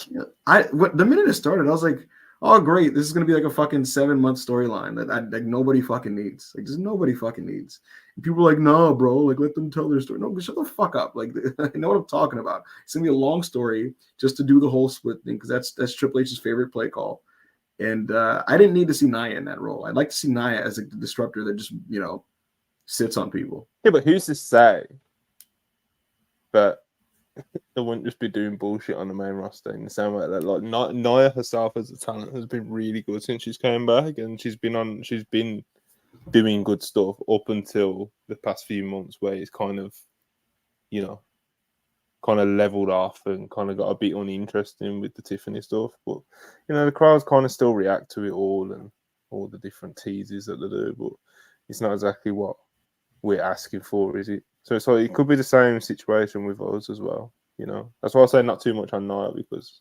Speaker 1: the minute it started, I was like, oh great, this is gonna be like a fucking 7-month storyline that like nobody fucking needs. Like, just nobody fucking needs. And people are like, no, bro, like let them tell their story. No, shut the fuck up. Like, I know what I'm talking about. It's gonna be a long story just to do the whole split thing because that's Triple H's favorite play call. And I didn't need to see Nia in that role. I'd like to see Nia as a disruptor that just sits on people.
Speaker 2: Yeah, but who's to say that they wouldn't just be doing bullshit on the main roster in the same way that like Nia herself as a talent has been really good since she's came back, and she's been doing good stuff up until the past few months where it's kind of leveled off and kind of got a bit uninteresting with the Tiffany stuff. But the crowds kind of still react to it all and all the different teases that they do, but it's not exactly what we're asking for, is it? So it's like it could be the same situation with us as well. That's why I say not too much on Nia, because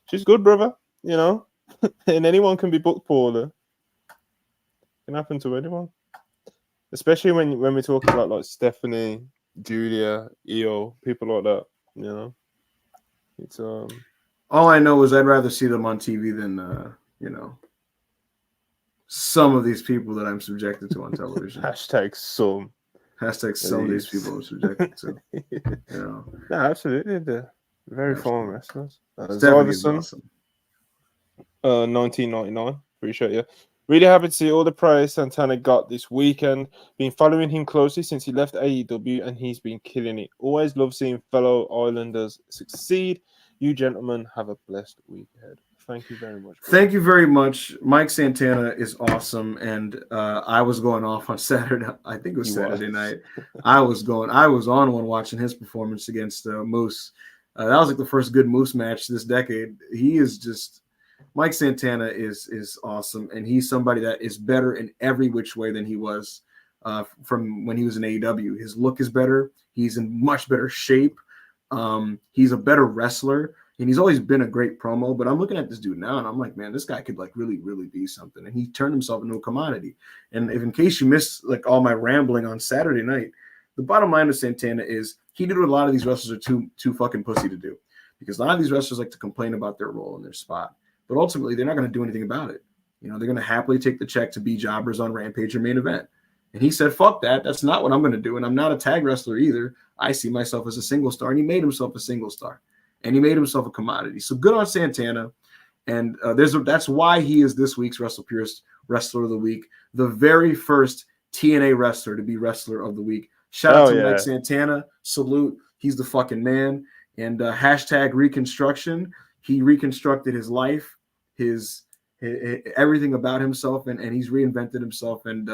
Speaker 2: she's good, brother. And anyone can be booked poorly. It can happen to anyone, especially when we talk about like Stephanie, Julia, Io, people like that. It's
Speaker 1: all I know is I'd rather see them on TV than some of these people that I'm subjected to on television.
Speaker 2: Hashtag some.
Speaker 1: Hashtag some of these people I'm subjected to.
Speaker 2: No, absolutely. They're very fine wrestlers.
Speaker 1: Iverson,
Speaker 2: awesome. 1999. Appreciate you. Really happy to see all the praise Santana got this weekend. Been following him closely since he left AEW, and he's been killing it. Always love seeing fellow Islanders succeed. You gentlemen have a blessed week ahead. Thank you very much.
Speaker 1: Thank you very much. Mike Santana is awesome, and I was going off on Saturday. I think it was Saturday night. I was on one watching his performance against Moose. That was like the first good Moose match this decade. He is just Mike Santana is awesome, and he's somebody that is better in every which way than he was from when he was in AEW. His look is better. He's in much better shape. He's a better wrestler. And he's always been a great promo, but I'm looking at this dude now, and I'm like, man, this guy could like really, really be something. And he turned himself into a commodity. And if in case you missed like all my rambling on Saturday night, the bottom line of Santana is he did what a lot of these wrestlers are too fucking pussy to do, because a lot of these wrestlers like to complain about their role and their spot, but ultimately they're not going to do anything about it. They're going to happily take the check to be jobbers on Rampage or Main Event. And he said, fuck that. That's not what I'm going to do. And I'm not a tag wrestler either. I see myself as a single star, and he made himself a single star. And he made himself a commodity. So good on Santana. And that's why he is this week's WrestlePurists Wrestler of the Week, the very first TNA wrestler to be Wrestler of the Week. Shout out to Mike Santana. Salute. He's the fucking man. And hashtag reconstruction. He reconstructed his life, his everything about himself, and he's reinvented himself. And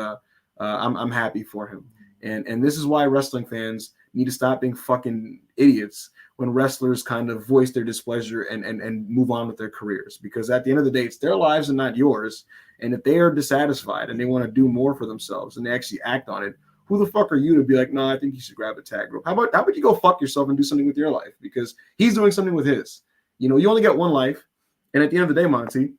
Speaker 1: I'm happy for him. And this is why wrestling fans need to stop being fucking idiots when wrestlers kind of voice their displeasure and move on with their careers, because at the end of the day, it's their lives and not yours. And if they are dissatisfied and they want to do more for themselves and they actually act on it, who the fuck are you to be like, no, I think you should grab a tag rope? How about you go fuck yourself and do something with your life? Because he's doing something with his. You only get one life. And at the end of the day, Monty,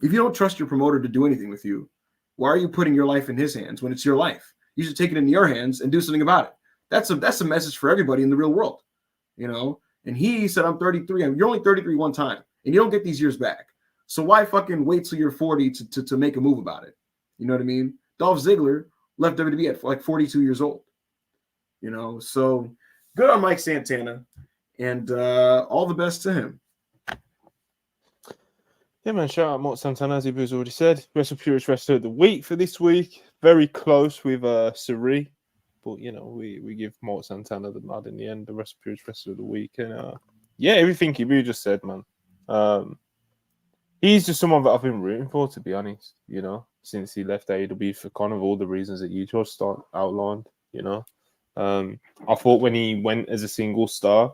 Speaker 1: if you don't trust your promoter to do anything with you, why are you putting your life in his hands when it's your life? You should take it into your hands and do something about it. That's a message for everybody in the real world. And he said, I'm 33. You're only 33 one time, and you don't get these years back. So why fucking wait till you're 40 to make a move about it? You know what I mean? Dolph Ziggler left WWE at like 42 years old. So good on Mike Santana, and all the best to him.
Speaker 2: Yeah, man, shout out Mike Santana, as he was already said. WrestlePurists Wrestler of the Week for this week. Very close with Sari. But, we give Mike Santana the nod in the end, the WrestlePurists Wrestler of the Week. And, everything you just said, man. He's just someone that I've been rooting for, to be honest, since he left AEW for kind of all the reasons that you just outlined, I thought when he went as a single star,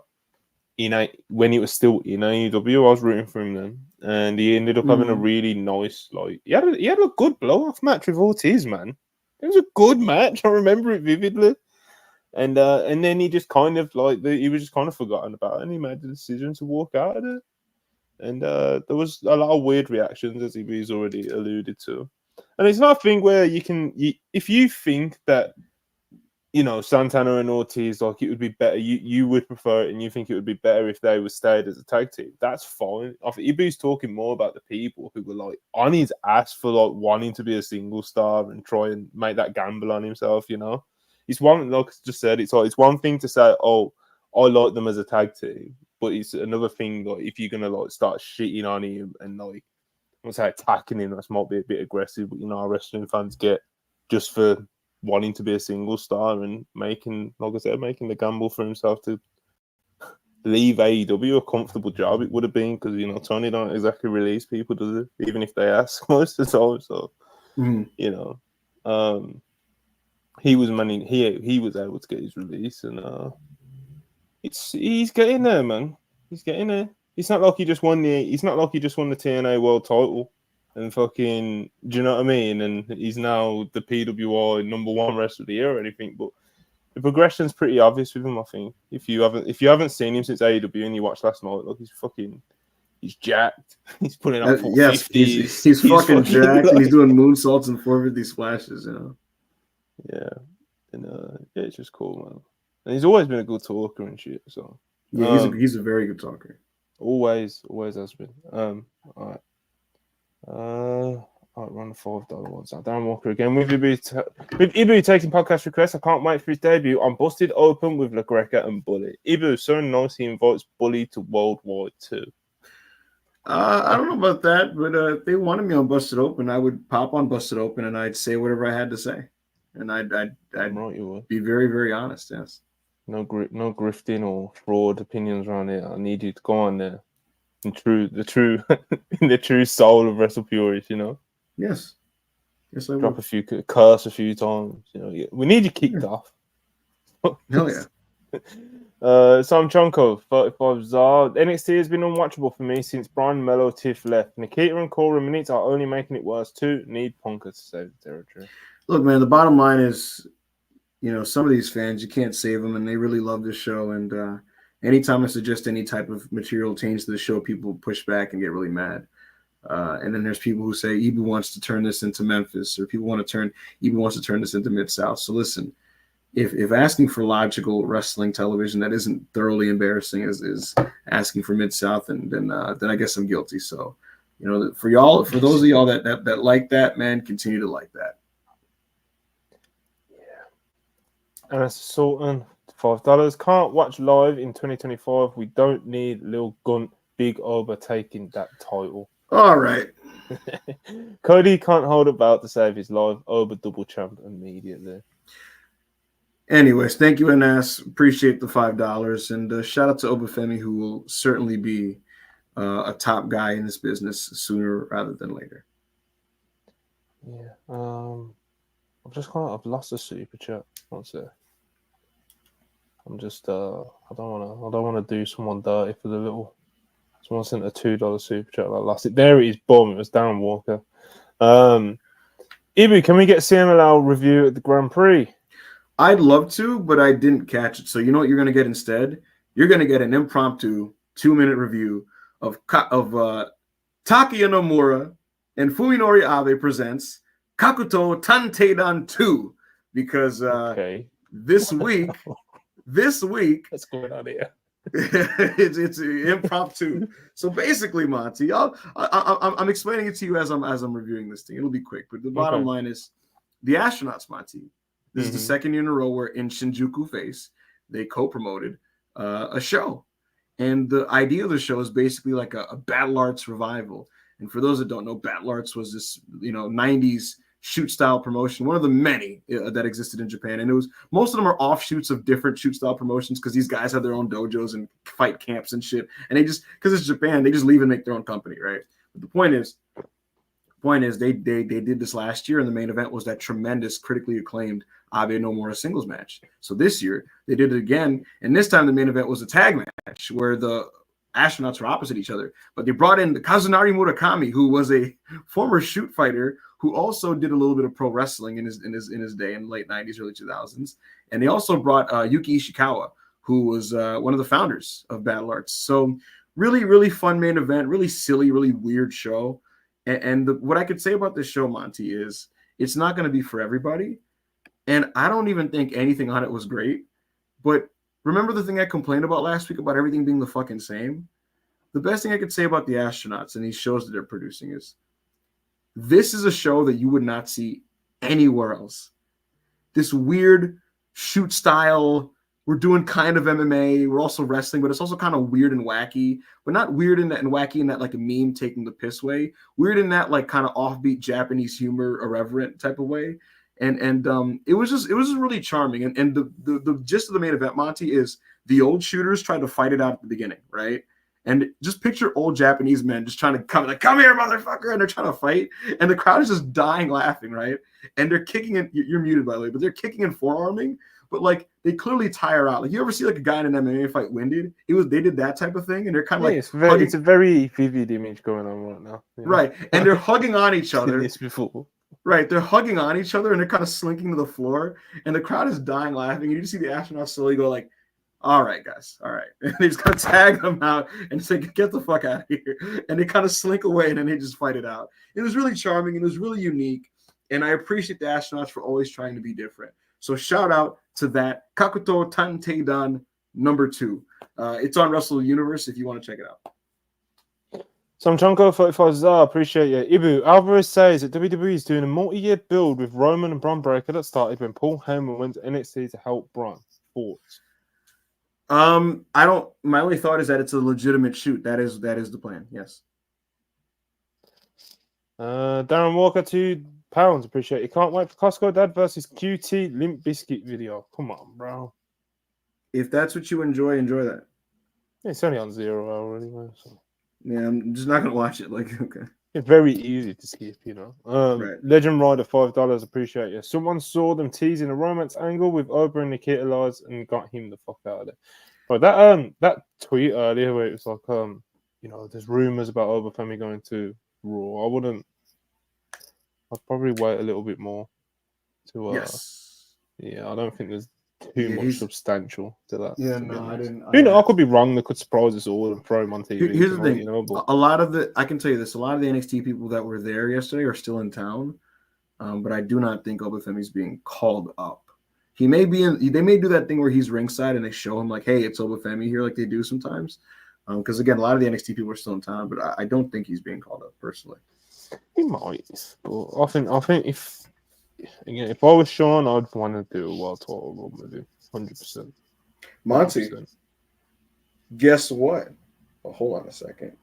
Speaker 2: when he was still in AEW, I was rooting for him then. And he ended up having a really nice, he had a good blow-off match with Ortiz, man. It was a good match. I remember it vividly. And then he just kind of he was just kind of forgotten about it, and he made the decision to walk out of it. And there was a lot of weird reactions, as he's already alluded to. And it's not a thing where if you think that, Santana and Ortiz, it would be better, you would prefer it, and you think it would be better if they would stayed as a tag team, that's fine. I think Ibu's talking more about the people who were on his ass for wanting to be a single star and try and make that gamble on himself, It's one, like I just said, it's one thing to say, oh, I like them as a tag team, but it's another thing if you're gonna start shitting on him and I'm gonna say attacking him, that might be a bit aggressive, but our wrestling fans get just for wanting to be a single star and making the gamble for himself to leave AEW, a comfortable job it would have been, because Tony don't exactly release people, does it? Even if they ask most of the time. So he was he was able to get his release, and he's getting there, man. He's getting there. It's not like he just won the TNA world title and fucking, do you know what I mean? And he's now the PWI #1 wrestler of the year or anything. But the progression's pretty obvious with him, I think. If you haven't seen him since AEW and you watched last night, he's jacked. He's putting up 450s.
Speaker 1: Yes, he's fucking jacked, and he's doing moonsaults and 450 splashes,
Speaker 2: Yeah, and yeah, it's just cool, man. And he's always been a good talker and shit. So
Speaker 1: yeah, he's a very good talker.
Speaker 2: Always has been. All right. I'll run the $5 ones now. Dan Walker again with Ibu taking podcast requests. I can't wait for his debut. I'm busted open with La Greca and Bully. Ibu, so nice he invites Bully to Worldwide too.
Speaker 1: I don't know about that, but if they wanted me on Busted Open, I would pop on Busted Open and I'd say whatever I had to say, and I'd
Speaker 2: right, you would.
Speaker 1: Be very, very honest. Yes.
Speaker 2: No grifting or fraud opinions around here. I need you to go on there. In the true soul of WrestlePurists,
Speaker 1: Yes, I
Speaker 2: drop
Speaker 1: will.
Speaker 2: curse a few times, We need you kicked off.
Speaker 1: Hell yeah.
Speaker 2: Sam Chonko, 35 Zar. NXT has been unwatchable for me since Brian Mello Tiff left. Nikita and Cora Minutes are only making it worse too. Need Punker to save the territory.
Speaker 1: Look, man, the bottom line is, some of these fans, you can't save them, and they really love this show, and anytime I suggest any type of material change to the show, people push back and get really mad. And then there's people who say Ibu wants to turn this into Memphis, or Ibu wants to turn this into Mid-South. So listen, if asking for logical wrestling television that isn't thoroughly embarrassing is asking for Mid-South, and then I guess I'm guilty. So, for those of y'all that like that, man, continue to like that.
Speaker 2: Yeah. And Sultan, $5. Can't watch live in 2025. We don't need Lil Gunt, Big Oba taking that title.
Speaker 1: All right.
Speaker 2: Cody can't hold a belt to save his life. Oba double champ immediately.
Speaker 1: Anyways, thank you, Anas. Appreciate the $5. And shout out to Obafemi, who will certainly be a top guy in this business sooner rather than later.
Speaker 2: Yeah. I've lost a super chat. What's it? I'm just I don't wanna do someone dirty for the little. Someone sent a $2 super chat. I lost it. There it is. Boom. It was Dan Walker. Ibu, can we get CMLL review at the Grand Prix?
Speaker 1: I'd love to, but I didn't catch it. So you know what you're going to get instead? You're going to get an impromptu 2-minute review of Takeya Nomura and Fuminori Abe presents Kakuto Tanteidan 2, because this week
Speaker 2: what's going on here?
Speaker 1: it's impromptu. So basically, Monty, I'm explaining it to you as I'm reviewing this thing. It'll be quick, but the bottom line is the astronauts, Monty. This is the second year in a row where in Shinjuku Face they co-promoted a show, and the idea of the show is basically like a battle arts revival. And for those that don't know, battle arts was this 90s shoot style promotion, one of the many that existed in Japan, and it was most of them are offshoots of different shoot style promotions because these guys have their own dojos and fight camps and shit, and they just, because it's Japan, they just leave and make their own company, right? But the point is they did this last year, and the main event was that tremendous, critically acclaimed Abe Nomura singles match. So this year they did it again, and this time the main event was a tag match where the astronauts were opposite each other. But they brought in Kazunari Murakami, who was a former shoot fighter who also did a little bit of pro wrestling in his day in the late 90s, early 2000s. And they also brought Yuki Ishikawa, who was one of the founders of Battle Arts. So really, really fun main event, really silly, really weird show. And what I could say about this show, Monty, is it's not going to be for everybody. And I don't even think anything on it was great. But remember the thing I complained about last week about everything being the fucking same? The best thing I could say about the astronauts and these shows that they're producing is this is a show that you would not see anywhere else. This weird shoot style. We're doing kind of MMA. We're also wrestling, but it's also kind of weird and wacky, but not weird in that and wacky in that like a meme taking the piss way. Weird in that like kind of offbeat Japanese humor, irreverent type of way. And it was just really charming. And the gist of the main event, Monty, is the old shooters tried to fight it out at the beginning, right? And just picture old Japanese men just trying to come here, motherfucker, and they're trying to fight, and the crowd is just dying laughing, right? And they're kicking in. You're muted, by the way, but they're kicking and forearming. But like they clearly tire out. Like you ever see like a guy in an MMA fight winded? They did that type of thing, and they're kind of like
Speaker 2: it's a very vivid image going on right now.
Speaker 1: Right, and they're hugging on each other.
Speaker 2: This before.
Speaker 1: Right, they're hugging on each other, and they're kind of slinking to the floor, and the crowd is dying laughing. And you just see the astronauts slowly go like, "All right, guys, all right." And they just kind of tag them out and say, "Get the fuck out of here!" And they kind of slink away, and then they just fight it out. It was really charming, and it was really unique, and I appreciate the astronauts for always trying to be different. So shout out to that. Kakuto Tanteidan #2. It's on Wrestle Universe if you want to check it out.
Speaker 2: Some Chunko 45 Zar, appreciate you. Ibu Alvarez says that WWE is doing a multi-year build with Roman and Braun Breaker that started when Paul Heyman went to NXT to help Braun. Thoughts?
Speaker 1: I don't. My only thought is that it's a legitimate shoot. That is the plan. Yes.
Speaker 2: Darren Walker, £2. Appreciate it. Can't wait for Costco Dad versus QT Limp Bizkit video. Come on, bro.
Speaker 1: If that's what you enjoy that.
Speaker 2: It's only on 0 hour anyway. So.
Speaker 1: Yeah, I'm just not gonna watch it. Like, okay.
Speaker 2: It's very easy to skip, you know.
Speaker 1: Right.
Speaker 2: Legend Rider, $5. Appreciate you. Someone saw them teasing a romance angle with Oba and Nikita Lyons and got him the fuck out of it. But that tweet earlier where it was like, you know, there's rumors about Oba Femi going to Raw. I'd probably wait a little bit more to.
Speaker 1: Yes.
Speaker 2: Yeah, I don't think there's too much substantial to that.
Speaker 1: Yeah, no, I didn't.
Speaker 2: I could be wrong. They could surprise us all and throw him on TV.
Speaker 1: Here's the thing.
Speaker 2: You know, but...
Speaker 1: I can tell you this. A lot of the NXT people that were there yesterday are still in town, but I do not think Oba Femi's being called up. He may be in. They may do that thing where he's ringside and they show him like, "Hey, it's Oba Femi here," like they do sometimes. Because again, a lot of the NXT people are still in town, but I don't think he's being called up personally.
Speaker 2: He might, but I think if I was Sean, I'd want to do a world title with him, 100%.
Speaker 1: Monty, guess what? Oh, hold on a second.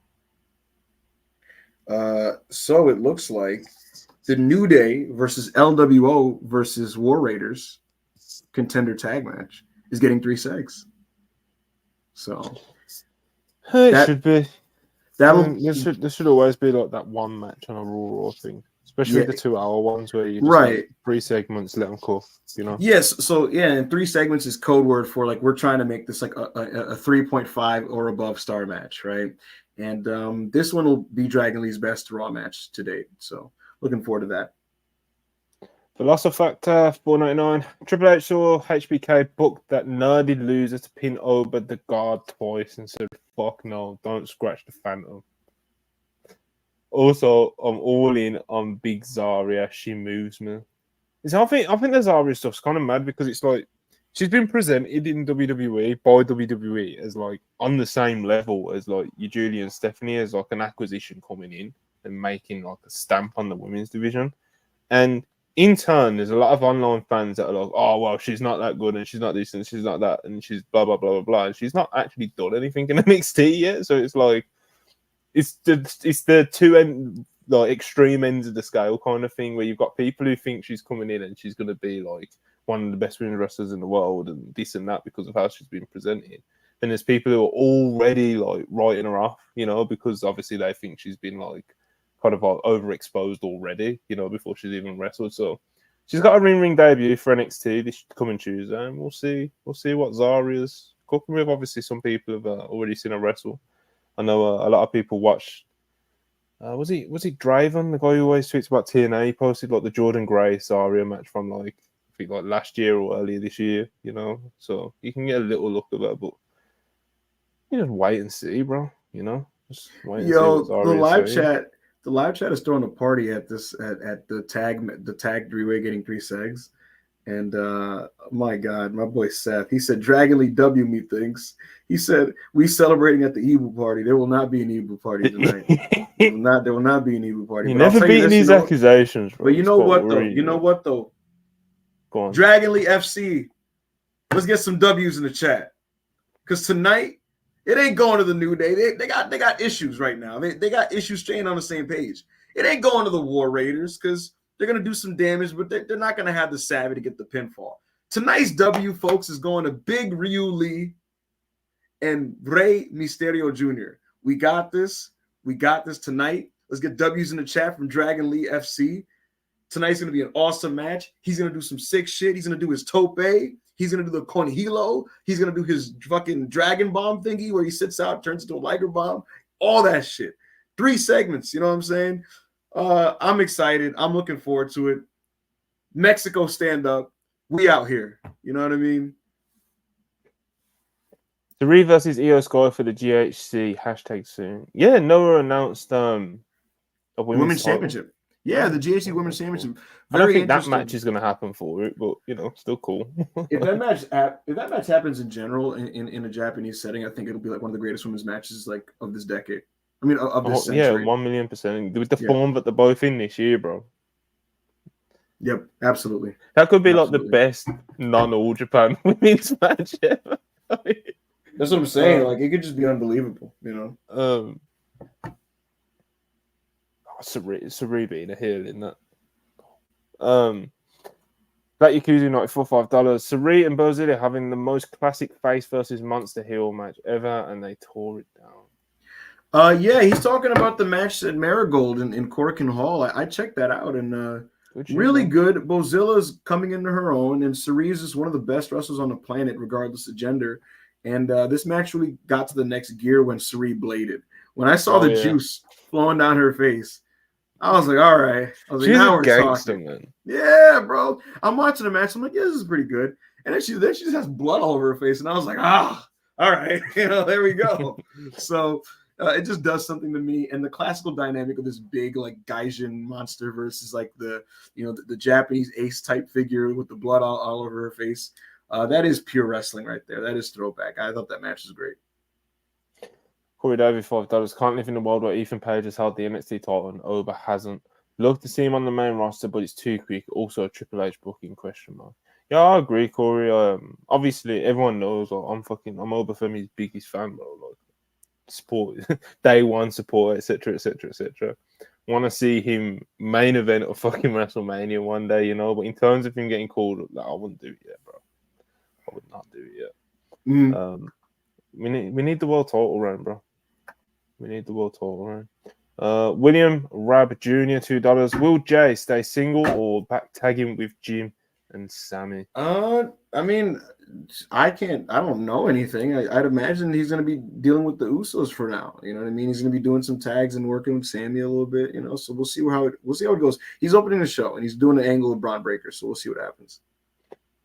Speaker 1: So it looks like the New Day versus LWO versus War Raiders contender tag match is getting 3 segs. So
Speaker 2: it should be.
Speaker 1: There
Speaker 2: should always be like that one match on a Raw thing, especially the 2 hour ones where you just like 3 segments, let them cook, you know.
Speaker 1: Yes, so and 3 segments is code word for like we're trying to make this like a 3.5 or above star match, right? And this one will be Dragon Lee's best Raw match to date. So looking forward to that.
Speaker 2: Velocifactor 499. Triple H saw HBK booked that nerdy loser to pin over the guard twice and said, "Fuck no, don't scratch the Phantom." Also, I'm all in on Big Zarya. She moves me. I think the Zarya stuff's kind of mad because it's like she's been presented in WWE by WWE as like on the same level as like your Julie and Stephanie as like an acquisition coming in and making like a stamp on the women's division. And in turn, there's a lot of online fans that are like, "Oh, well, she's not that good, and she's not this, and she's not that, and she's blah blah blah blah blah." And she's not actually done anything in NXT yet, so it's like it's the two end like extreme ends of the scale kind of thing where you've got people who think she's coming in and she's going to be like one of the best women's wrestlers in the world and this and that because of how she's been presented. And there's people who are already like writing her off, you know, because obviously they think she's been like kind of like overexposed already, you know, before she's even wrestled. So she's got a ring debut for NXT this coming Tuesday, and we'll see what Zarya's cooking with. Obviously, some people have already seen her wrestle. I know a lot of people watch. Was he Draven, the guy who always tweets about TNA? He posted like the Jordan Gray Saria match from like I think like last year or earlier this year. You know, so you can get a little look of that, but you just wait and see, bro. You know, just wait and see what
Speaker 1: Yo,
Speaker 2: Zaria saying.
Speaker 1: the live chat is throwing a party at the tag three-way getting 3 segs. And my God, my boy Seth, he said, Dragon Lee W me thinks. He said, we celebrating at the Evil party. There will not be an Evil party tonight. there will not be an Evil party.
Speaker 2: You
Speaker 1: But I'll
Speaker 2: never
Speaker 1: tell you
Speaker 2: beaten
Speaker 1: this,
Speaker 2: these accusations, bro.
Speaker 1: But you know what though? You know what though?
Speaker 2: Go on.
Speaker 1: Dragon Lee FC. Let's get some W's in the chat. Because tonight, it ain't going to the New Day. They got issues right now. They got issues staying on the same page. It ain't going to the War Raiders because they're going to do some damage, but they're not going to have the savvy to get the pinfall. Tonight's W, folks, is going to Big Ryu Lee and Rey Mysterio Jr. We got this. We got this tonight. Let's get W's in the chat from Dragon Lee FC. Tonight's going to be an awesome match. He's going to do some sick shit. He's going to do his tope. He's going to do the Conhilo. He's going to do his fucking Dragon Bomb thingy where he sits out, turns into a Liger Bomb. All that shit. 3 segments, you know what I'm saying? I'm excited. I'm looking forward to it. Mexico, stand up. We out here. You know what I mean?
Speaker 2: Three versus Io Sky for the GHC hashtag soon. Yeah, Noah announced a
Speaker 1: women's championship. Yeah, the GHC Women's Championship.
Speaker 2: I don't think that match is going to happen for it, but you know, still cool.
Speaker 1: if that match happens in general in a Japanese setting, I think it'll be like one of the greatest women's matches like of this decade. I mean, of this century.
Speaker 2: Yeah, 1,000,000%. With the form that they're both in this year, bro.
Speaker 1: Yep, absolutely.
Speaker 2: That could be like the best non-All Japan women's match ever.
Speaker 1: That's what I'm saying. Like, it could just be unbelievable, you know?
Speaker 2: Saru being a heel in that. Black Yakuza United for $5. Saru and Bozilla having the most classic face versus monster heel match ever, and they tore it down.
Speaker 1: Yeah, he's talking about the match at Marigold in Korakuen Hall. I checked that out, and really good. Bozilla's coming into her own, and Cerise is one of the best wrestlers on the planet, regardless of gender. And this match really got to the next gear when Cerise bladed. When I saw the juice flowing down her face, I was like, all right. I was like, now we're talking. Man. Yeah, bro. I'm watching the match. I'm like, yeah, this is pretty good. And then she just has blood all over her face. And I was like, all right. You know, there we go. So it just does something to me. And the classical dynamic of this big, like, Gaijin monster versus, like, the Japanese ace type figure with the blood all over her face. That is pure wrestling right there. That is throwback. I thought that match was great.
Speaker 2: Corey Davey, $5. Can't live in a world where Ethan Page has held the NXT title and Oba hasn't. Love to see him on the main roster, but it's too quick. Also a Triple H booking question mark. Yeah, I agree, Corey. Obviously, everyone knows I'm Oba Femi's biggest fan, bro. Like, support, day one support, etc., etc., etc. Want to see him main event of fucking WrestleMania one day, you know. But in terms of him getting called up, I wouldn't do it yet, bro. I would not do it yet. We need the world title run, bro. We need the world title run. William Rab Jr. $2. Will Jay stay single or back tagging with Jim and Sammy?
Speaker 1: I mean, I don't know anything. I'd imagine he's going to be dealing with the Usos for now. You know what I mean? He's going to be doing some tags and working with Sammy a little bit. You know, so we'll see how it goes. He's opening the show and he's doing the angle of Braun Breaker, so we'll see what happens.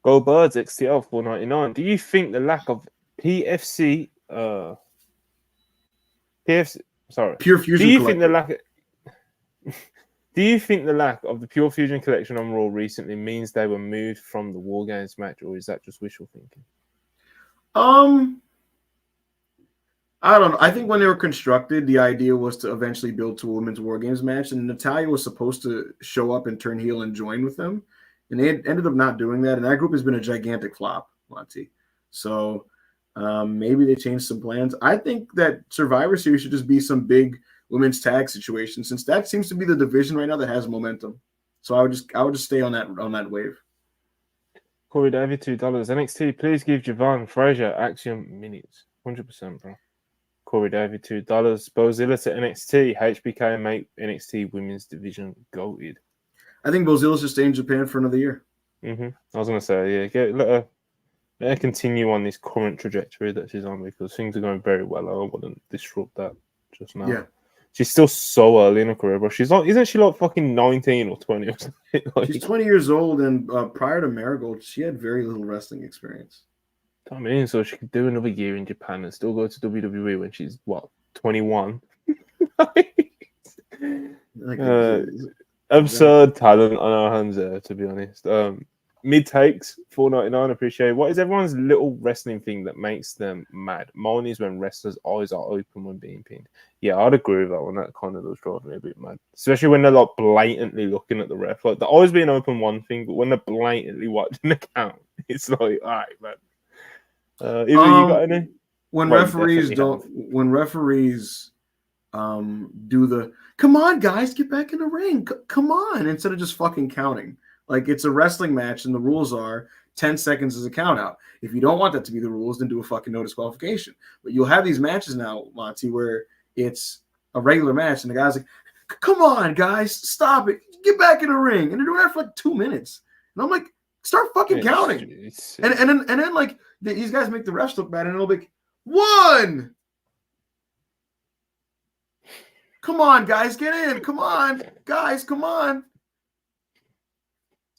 Speaker 2: Go Birds XTL $4.99. Do you think the lack of Pure Fusion Do you think the lack of the Pure Fusion collection on Raw recently means they were moved from the War Games match, or is that just wishful thinking?
Speaker 1: I don't know. I think when they were constructed, the idea was to eventually build to a women's War Games match, and Natalya was supposed to show up and turn heel and join with them, and they ended up not doing that. And that group has been a gigantic flop, Monty. So maybe they changed some plans. I think that Survivor Series should just be some big women's tag situation, since that seems to be the division right now that has momentum. So I would just stay on that wave.
Speaker 2: Corey David, $2. NXT, please give Javon Frazier Axiom minutes. 100%, bro. Corey David, $2. Bozilla to NXT. HBK make NXT women's division goated.
Speaker 1: I think Bozilla should stay in Japan for another year.
Speaker 2: I was going to say, yeah, let her continue on this current trajectory that she's on, because things are going very well. I wouldn't disrupt that. just now.
Speaker 1: Yeah.
Speaker 2: She's still so early in her career, bro. She's like, isn't she like fucking 19 or 20 or something? Like,
Speaker 1: She's 20 years old, and prior to Marigold, she had very little wrestling experience.
Speaker 2: I mean, so she could do another year in Japan and still go to WWE when she's what, 21? Absurd talent on our hands there, to be honest. Mid takes, $4.99. Appreciate it. What is everyone's little wrestling thing that makes them mad? Mine is when wrestlers' eyes are open when being pinned. Yeah, I'd agree with that one. That kind of does drive me a bit mad, especially when they're like blatantly looking at the ref. Like the eyes being open, one thing, but when they're blatantly watching the count, it's like, all right, man. Either you got any?
Speaker 1: When
Speaker 2: Well,
Speaker 1: referees don't, when referees do the come on guys, get back in the ring, come on, instead of just fucking counting. Like it's a wrestling match and the rules are 10 seconds is a count out. If you don't want that to be the rules, then do a fucking no disqualification. But you'll have these matches now, Monty, where it's a regular match and the guy's like, come on guys, stop it, get back in the ring, and they're doing that for like 2 minutes, and I'm like, start fucking counting. And then like these guys make the refs look bad, and it'll be like, 1. Come on, guys, get in. Come on, guys, come on.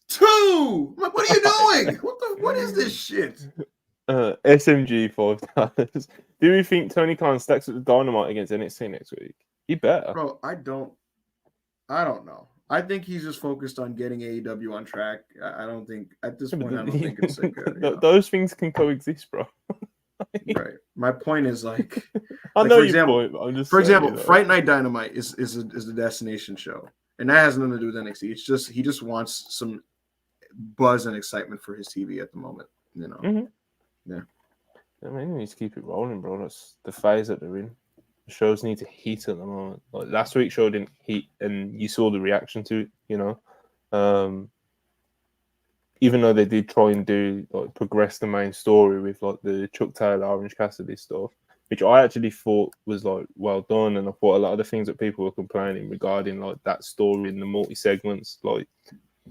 Speaker 1: 2. I'm like, what are you doing? What is this shit?
Speaker 2: SMG $5. Do you think Tony Khan stacks up the Dynamite against NXT next week? You better.
Speaker 1: Bro, I don't know. I think he's just focused on getting AEW on track. I don't think at this point. I don't think it's like
Speaker 2: those things can coexist, bro.
Speaker 1: Right. My point is like,
Speaker 2: I know your point. But I'm just
Speaker 1: for example, Fright Night Dynamite is the destination show, and that has nothing to do with NXT. It's just he just wants some buzz and excitement for his TV at the moment. You know.
Speaker 2: Mm-hmm. Yeah. I mean, you need to keep it rolling, bro. That's the phase that they're in. The shows need to heat at the moment. Like last week's show didn't heat, and you saw the reaction to it. You know, even though they did try and do like progress the main story with like the Chuck Taylor, Orange Cassidy stuff, which I actually thought was like well done, and I thought a lot of the things that people were complaining regarding like that story in the multi segments, like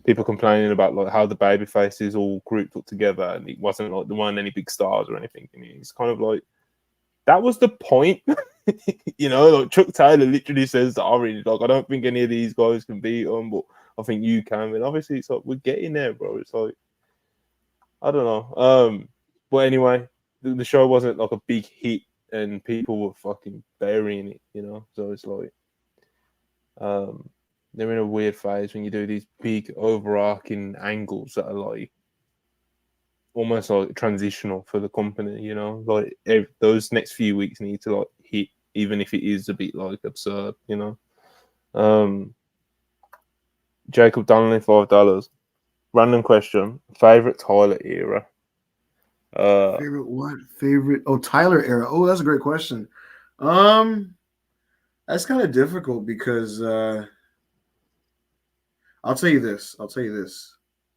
Speaker 2: people complaining about like how the baby faces all grouped up together, and it wasn't like there weren't any big stars or anything. And it's kind of like that was the point. You know, like Chuck Taylor literally says to Orange, like, I don't think any of these guys can beat them, but I think you can. And obviously, it's like we're getting there, bro. It's like I don't know. But anyway, the show wasn't like a big hit, and people were fucking burying it. You know, so it's like they're in a weird phase when you do these big overarching angles that are like almost like transitional for the company, you know, like those next few weeks need to like hit, even if it is a bit like absurd, you know. Jacob Donnelly, $5. Random question: favorite Tyler era?
Speaker 1: Favorite what? Favorite? Oh, Tyler era. Oh, that's a great question. That's kind of difficult because I'll tell you this.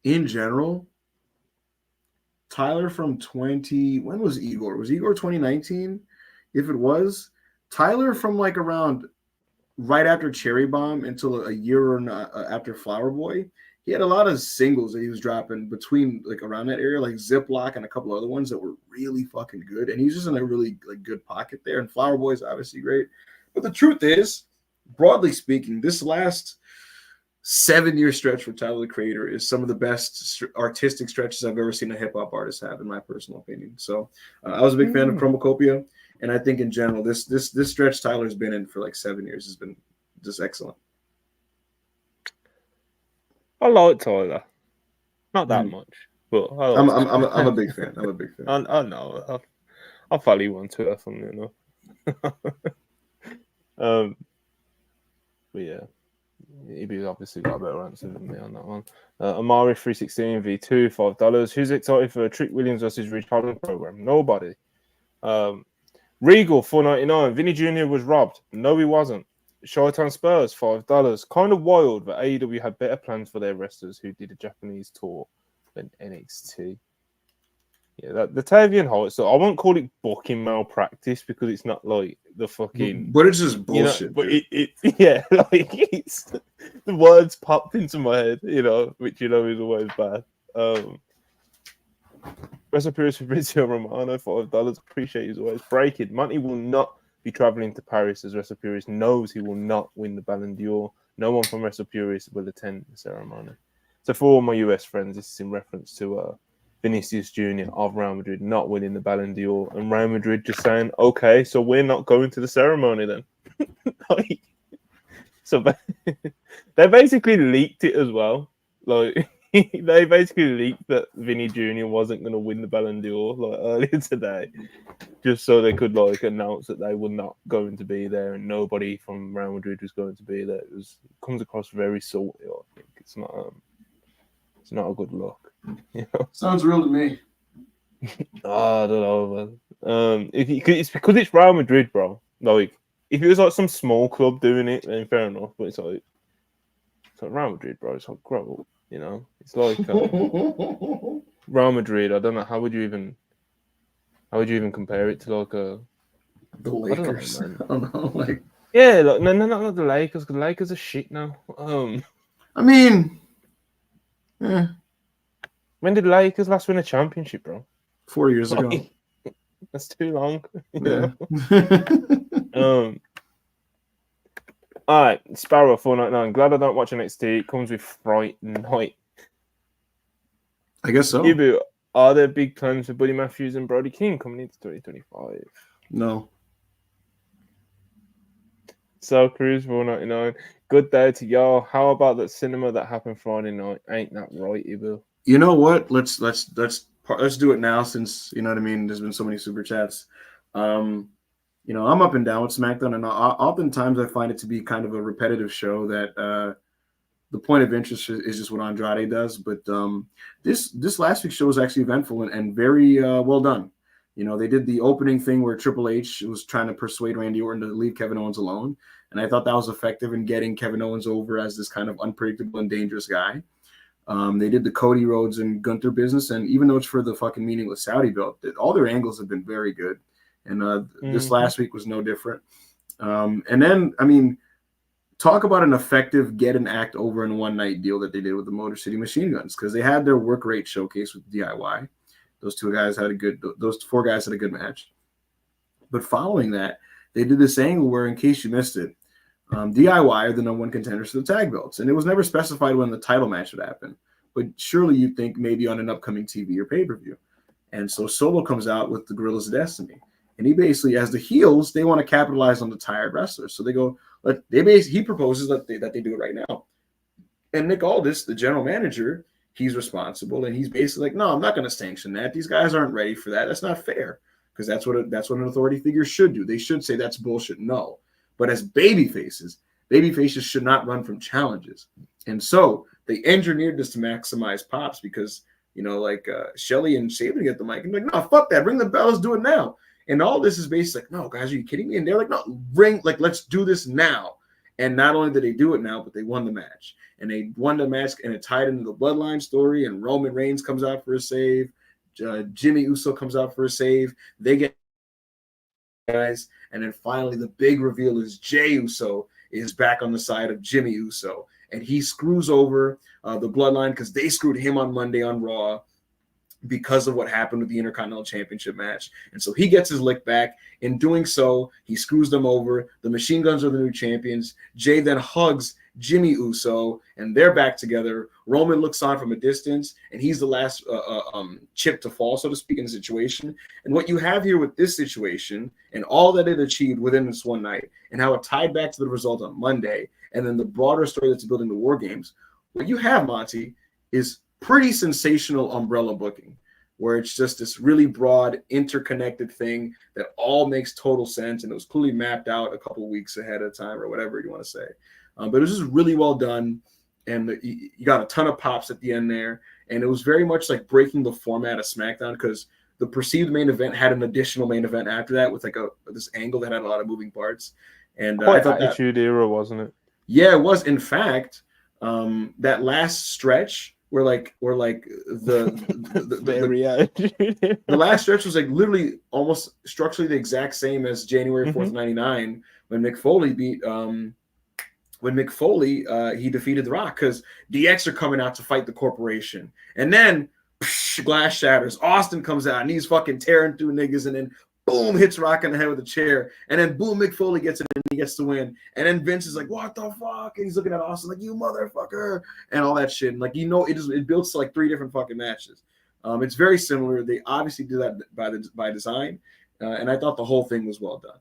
Speaker 1: In general, Tyler from when was Igor? Was Igor 2019? If it was, Tyler from like around right after Cherry Bomb until a year or not, after Flower Boy, he had a lot of singles that he was dropping between like around that area, like Ziploc and a couple other ones that were really fucking good. And he's just in a really like good pocket there. And Flower Boy is obviously great. But the truth is, broadly speaking, this last 7-year stretch for Tyler the Creator is some of the best artistic stretches I've ever seen a hip hop artist have, in my personal opinion. So I was a big fan of Chromacopia, and I think in general this stretch Tyler's been in for like 7 years has been just excellent.
Speaker 2: I like Tyler, not that much, but
Speaker 1: I'm a big fan. I'm a big fan.
Speaker 2: I know. I'll follow you on Twitter, funnily enough. But yeah. He's obviously got a better answer than me on that one. Amari 316 V2 $5. Who's excited for a Trick Williams versus Rich Holland program? Nobody. Regal $4.99. Vinny Jr. was robbed. No, he wasn't. Shaitan Spurs $5. Kind of wild that AEW had better plans for their wrestlers who did a Japanese tour than NXT. Yeah, the Tavian Heights. So I won't call it booking malpractice because it's not like the fucking.
Speaker 1: But it's just bullshit.
Speaker 2: You know, but yeah, like it's the words popped into my head, you know, which you know is always bad. WrestlePurists for Fabrizio Romano $5. Appreciate you as always. Breaking money will not be traveling to Paris as WrestlePurists knows he will not win the Ballon d'Or. No one from WrestlePurists will attend the ceremony. So for all my US friends, this is in reference to Vinicius Jr. of Real Madrid not winning the Ballon d'Or, and Real Madrid just saying, okay, so we're not going to the ceremony then. Like, so they basically leaked it as well. Like, they basically leaked that Vinny Jr. wasn't going to win the Ballon d'Or like earlier today, just so they could like announce that they were not going to be there and nobody from Real Madrid was going to be there. It comes across very salty. I think it's not a good look. You know?
Speaker 1: Sounds real to me.
Speaker 2: I don't know, man. It's because it's Real Madrid, bro. Like, if it was like some small club doing it, then fair enough. But it's like Real Madrid, bro. It's like grow up, you know. It's like Real Madrid. I don't know how would you even compare it to like the
Speaker 1: Lakers? I don't know, like
Speaker 2: yeah, like no, not the Lakers. Because the Lakers are shit now.
Speaker 1: I mean, yeah.
Speaker 2: When did the Lakers last win a championship, bro?
Speaker 1: 4 years ago.
Speaker 2: That's too long.
Speaker 1: Yeah.
Speaker 2: All right, Sparrow 499. Glad I don't watch NXT. It comes with Fright Night.
Speaker 1: I guess so.
Speaker 2: Ibu, are there big plans for Buddy Matthews and Brody King coming into 2025?
Speaker 1: No.
Speaker 2: So Cruz 499. Good day to y'all. How about that cinema that happened Friday night? Ain't that right, Ibu?
Speaker 1: You know what? Let's do it now, since you know what I mean. There's been so many super chats. You know, I'm up and down with SmackDown, and oftentimes I find it to be kind of a repetitive show that the point of interest is just what Andrade does. But this last week's show was actually eventful and very well done. You know, they did the opening thing where Triple H was trying to persuade Randy Orton to leave Kevin Owens alone, and I thought that was effective in getting Kevin Owens over as this kind of unpredictable and dangerous guy. They did the Cody Rhodes and Gunther business, and even though it's for the fucking meaningless Saudi belt, all their angles have been very good. And this last week was no different. And then, I mean, talk about an effective get an act over in one night deal that they did with the Motor City Machine Guns, because they had their work rate showcase with DIY. Those four guys had a good match. But following that, they did this angle where, in case you missed it, DIY are the number one contenders for the tag belts, and it was never specified when the title match would happen. But surely you'd think maybe on an upcoming TV or pay-per-view. And so Solo comes out with the Gorillas of Destiny. And he basically, as the heels, they want to capitalize on the tired wrestlers. So they go, he proposes that they do it right now. And Nick Aldis, the general manager, he's responsible, and he's basically like, no, I'm not going to sanction that. These guys aren't ready for that. That's not fair, because that's what an authority figure should do. They should say that's bullshit. No, but as baby faces should not run from challenges. And so they engineered this to maximize pops, because you know, like Shelly and Saban get the mic and be like, no, fuck that, bring the bell, let's do it now. And all this is basically like, no, guys, are you kidding me? And they're like, no, let's do this now. And not only did they do it now, but they won the match. And they won the match, and it tied into the Bloodline story. And Roman Reigns comes out for a save. Jimmy Uso comes out for a save. They get guys. And then finally, the big reveal is Jey Uso is back on the side of Jimmy Uso. And he screws over the Bloodline because they screwed him on Monday on Raw, because of what happened with the Intercontinental Championship match. And so he gets his lick back. In doing so, he screws them over. The Machine Guns are the new champions. Jay then hugs Jimmy Uso, and they're back together. Roman looks on from a distance, and he's the last chip to fall, so to speak, in the situation. And what you have here with this situation, and all that it achieved within this one night, and how it tied back to the result on Monday, and then the broader story that's building the War Games, what you have, Monty, is pretty sensational umbrella booking, where it's just this really broad, interconnected thing that all makes total sense, and it was clearly mapped out a couple of weeks ahead of time, or whatever you want to say. But it was just really well done, and you got a ton of pops at the end there, and it was very much like breaking the format of SmackDown, because the perceived main event had an additional main event after that with like this angle that had a lot of moving parts. And
Speaker 2: quite Attitude Era, wasn't it?
Speaker 1: Yeah, it was. In fact, that last stretch, where the last stretch was like literally almost structurally the exact same as January 4th, 99, when Mick Foley beat he defeated The Rock, because DX are coming out to fight the corporation. And then glass shatters. Austin comes out and he's fucking tearing through niggas, and then boom, hits Rock in the head with a chair, and then boom, Mick Foley gets it and he gets to win. And then Vince is like, what the fuck? And he's looking at Austin like, you motherfucker, and all that shit. And like, it builds to like 3 different fucking matches. It's very similar. They obviously do that by design, and I thought the whole thing was well done.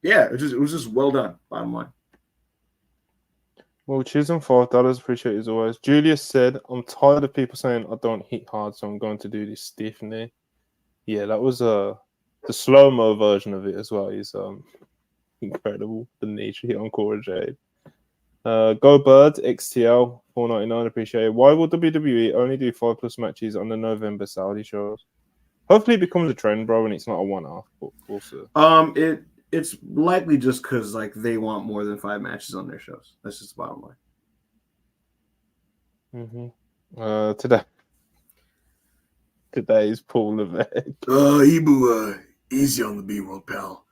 Speaker 1: Yeah, it was just well done. Bottom line.
Speaker 2: Well, choosing $5. Appreciate it as always. Julius said, I'm tired of people saying I don't hit hard, so I'm going to do this stiff knee. Yeah, that was the slow-mo version of it as well. Is incredible. The knee hit on Cora Jade. Go Birds, XTL, $4.99. Appreciate it. Why will WWE only do 5+ matches on the November Saudi shows? Hopefully it becomes a trend, bro, and it's not a one-off. But also,
Speaker 1: it's likely just because like they want more than 5 matches on their shows. That's just the bottom line.
Speaker 2: Today's Paul Levesque.
Speaker 1: Ibu, easy on the B-World, pal.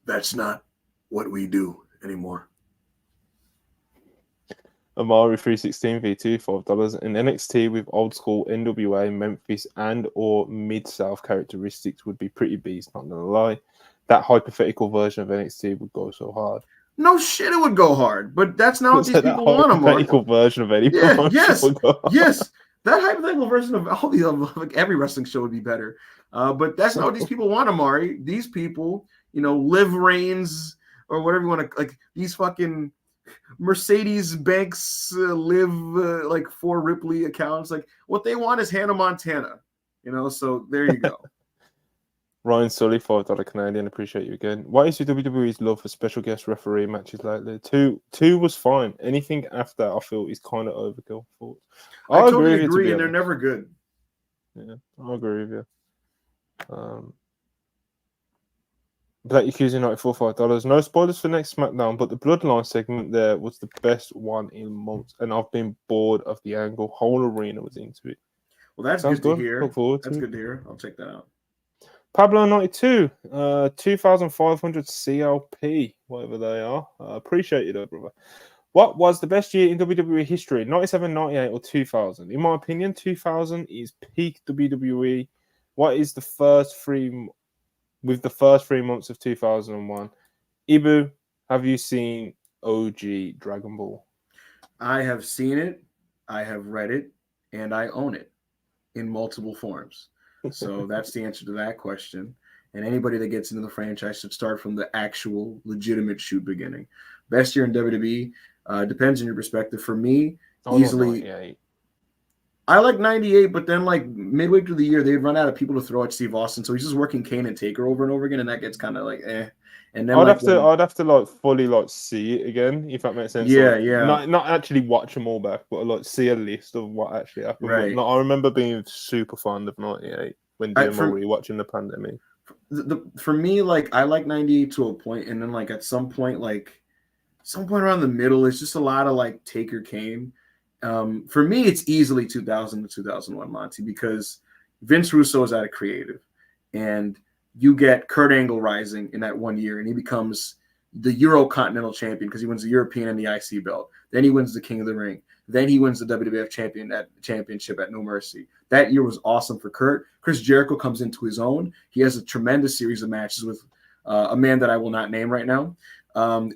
Speaker 1: That's not what we do anymore.
Speaker 2: Amari 316 V2, $5. In NXT with old school NWA, Memphis, and or Mid-South characteristics would be pretty beast, not gonna lie. That hypothetical version of NXT would go so hard.
Speaker 1: No shit, it would go hard, but that's not what these people want, Amari.
Speaker 2: Hypothetical version of any
Speaker 1: yes. That hypothetical version of all these, like every wrestling show would be better. But that's not what these people want, Amari. These people, Liv Reigns or whatever you want to, like these fucking Mercedes Banks Live like for Ripley accounts. Like what they want is Hannah Montana, so there you go.
Speaker 2: Ryan Sully, $5 Canadian. Appreciate you again. What is your WWE's love for special guest referee matches lately? Two was fine. Anything after I feel is kind of overkill.
Speaker 1: I totally agree, and they're never good.
Speaker 2: Yeah, I agree with you. Black Yakuza 94, $5. No spoilers for next SmackDown, but the Bloodline segment there was the best one in months, and I've been bored of the angle. Whole arena was into it.
Speaker 1: Well, that's good to hear.
Speaker 2: Look forward
Speaker 1: That's
Speaker 2: to
Speaker 1: good to hear. I'll check that out.
Speaker 2: Pablo 92, 2,500 CLP, whatever they are. Appreciate you, though, brother. What was the best year in WWE history? 97, 98, or 2000? In my opinion, 2000 is peak WWE. What is the first 3 months of 2001? Ibu, have you seen OG Dragon Ball?
Speaker 1: I have seen it, I have read it, and I own it in multiple forms. So that's the answer to that question. And anybody that gets into the franchise should start from the actual legitimate shoot beginning. Best year in WWE depends on your perspective. For me, easily, I like 98, but then like midway through the year, they'd run out of people to throw at Steve Austin. So he's just working Kane and Taker over and over again, and that gets kind of like eh. And then
Speaker 2: I'd have to like fully like see it again, if that makes sense.
Speaker 1: Yeah,
Speaker 2: like, not actually watch them all back, but like see a list of what actually happened.
Speaker 1: Right.
Speaker 2: I remember being super fond of 98 when doing my rewatching the pandemic.
Speaker 1: For me, like I like 98 to a point, and then like at some point around the middle, it's just a lot of like Taker Kane. For me, it's easily 2000 to 2001, Monty, because Vince Russo is out of creative, and you get Kurt Angle rising in that 1 year, and he becomes the Eurocontinental champion because he wins the European and the IC belt. Then he wins the King of the Ring. Then he wins the WWF championship at No Mercy. That year was awesome for Kurt. Chris Jericho comes into his own. He has a tremendous series of matches with a man that I will not name right now.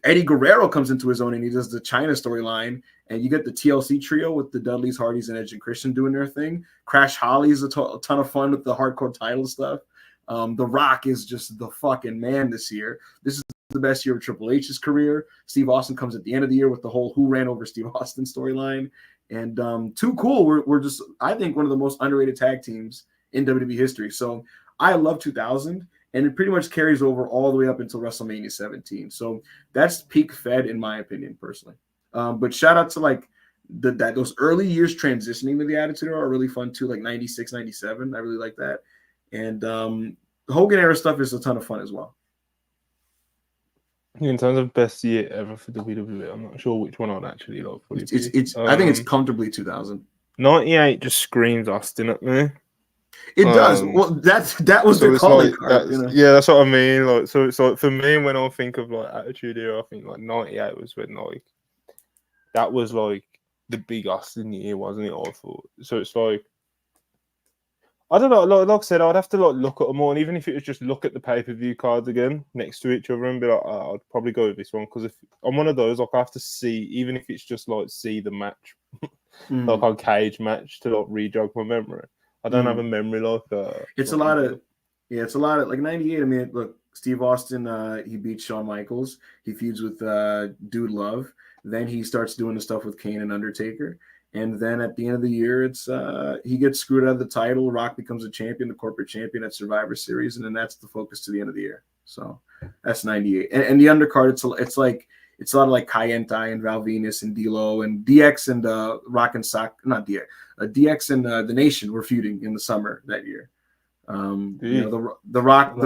Speaker 1: Eddie Guerrero comes into his own, and he does the China storyline, and you get the TLC trio with the Dudleys, Hardys, and Edge and Christian doing their thing. Crash Holly is a ton of fun with the hardcore title stuff. The Rock is just the fucking man this year. This is the best year of Triple H's career. Steve Austin comes at the end of the year with the whole Who Ran Over Steve Austin storyline. And Too Cool, we're just, I think, one of the most underrated tag teams in WWE history. So I love 2000, and it pretty much carries over all the way up until WrestleMania 17. So that's peak Fed, in my opinion, personally. But shout out to like those early years transitioning to the Attitude Era are really fun too, like 96, 97. I really like that. And the Hogan era stuff is a ton of fun as well.
Speaker 2: In terms of best year ever for WWE, I'm not sure which one I'd actually like.
Speaker 1: I think it's comfortably 2000.
Speaker 2: 98 just screams Austin at me.
Speaker 1: It does. Well, that was the calling card.
Speaker 2: Yeah, that's what I mean. Like, so it's like for me, when I think of like Attitude Era, I think like 98 was when like that was like the big Austin year, wasn't it? I thought. So it's like I don't know. Like I said, I'd have to look at them all, and even if it was just look at the pay-per-view cards again next to each other and be like, oh, I'd probably go with this one because if I'm one of those, like I have to see, even if it's just like see the match, like on Cage match to like re-jog my memory. I don't have a memory like
Speaker 1: it's a lot of like 98. I mean, look, Steve Austin, he beats Shawn Michaels. He feuds with Dude Love. Then he starts doing the stuff with Kane and Undertaker. And then at the end of the year, it's he gets screwed out of the title. Rock becomes a champion, the corporate champion at Survivor Series, and then that's the focus to the end of the year. So that's 98. And the undercard, it's a lot of like Kayenta and Val Venus and D'Lo and DX and Rock and Sock, not DX, DX and the Nation were feuding in the summer that year. You know, the Rock.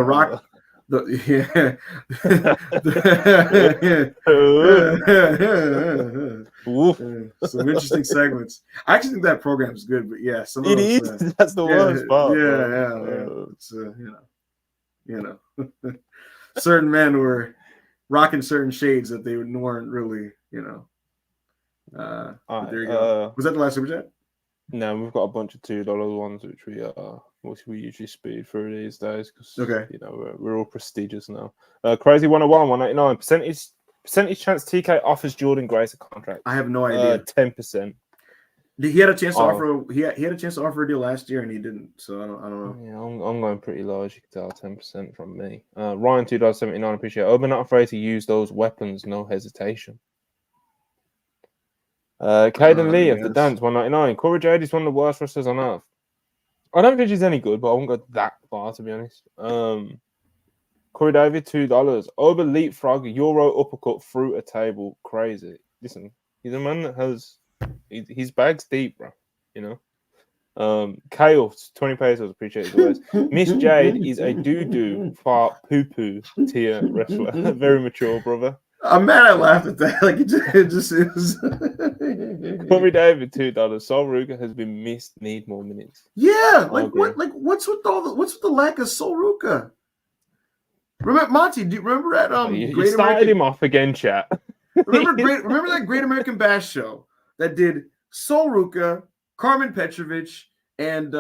Speaker 1: Some interesting segments. I actually think that program is good, but yeah, some of those,
Speaker 2: that's the worst part.
Speaker 1: It's, you know, certain men were rocking certain shades that they weren't really, you know. There you go. Was that the last super chat?
Speaker 2: No, we've got a bunch of $2 ones which we usually speed through these days because you know we're all prestigious now. Crazy 101 189 percentage chance TK offers Jordan Grace a contract.
Speaker 1: I have no idea.
Speaker 2: 10%.
Speaker 1: He had a chance to offer. He had a chance to offer a deal last year and he didn't. So I don't know.
Speaker 2: Yeah, I'm going pretty low, as you can tell. 10% from me. Ryan $2.79. Appreciate it. Obi not afraid to use those weapons. No hesitation. Caden Lee of the Dance 199. Corey Jade is one of the worst wrestlers on earth. I don't think she's any good, but I won't go that far to be honest. Corey David $2. Obi leapfrog Euro uppercut through a table. Crazy. Listen, he's a man that has his bag's deep, bro. You know. Chaos 20 pesos. Appreciate it always. Miss Jade is a doo fart poo poo tier wrestler. Very mature, brother.
Speaker 1: I'm mad I laughed at that. Like it just is.
Speaker 2: Corey David $2. Sol Ruka has been missed. Need more minutes.
Speaker 1: Yeah, what's with the lack of Sol Ruka? Remember Monty? Do you remember at
Speaker 2: you started him off again, chat.
Speaker 1: remember that Great American Bash show that did Sol Ruka, Carmen Petrovich, and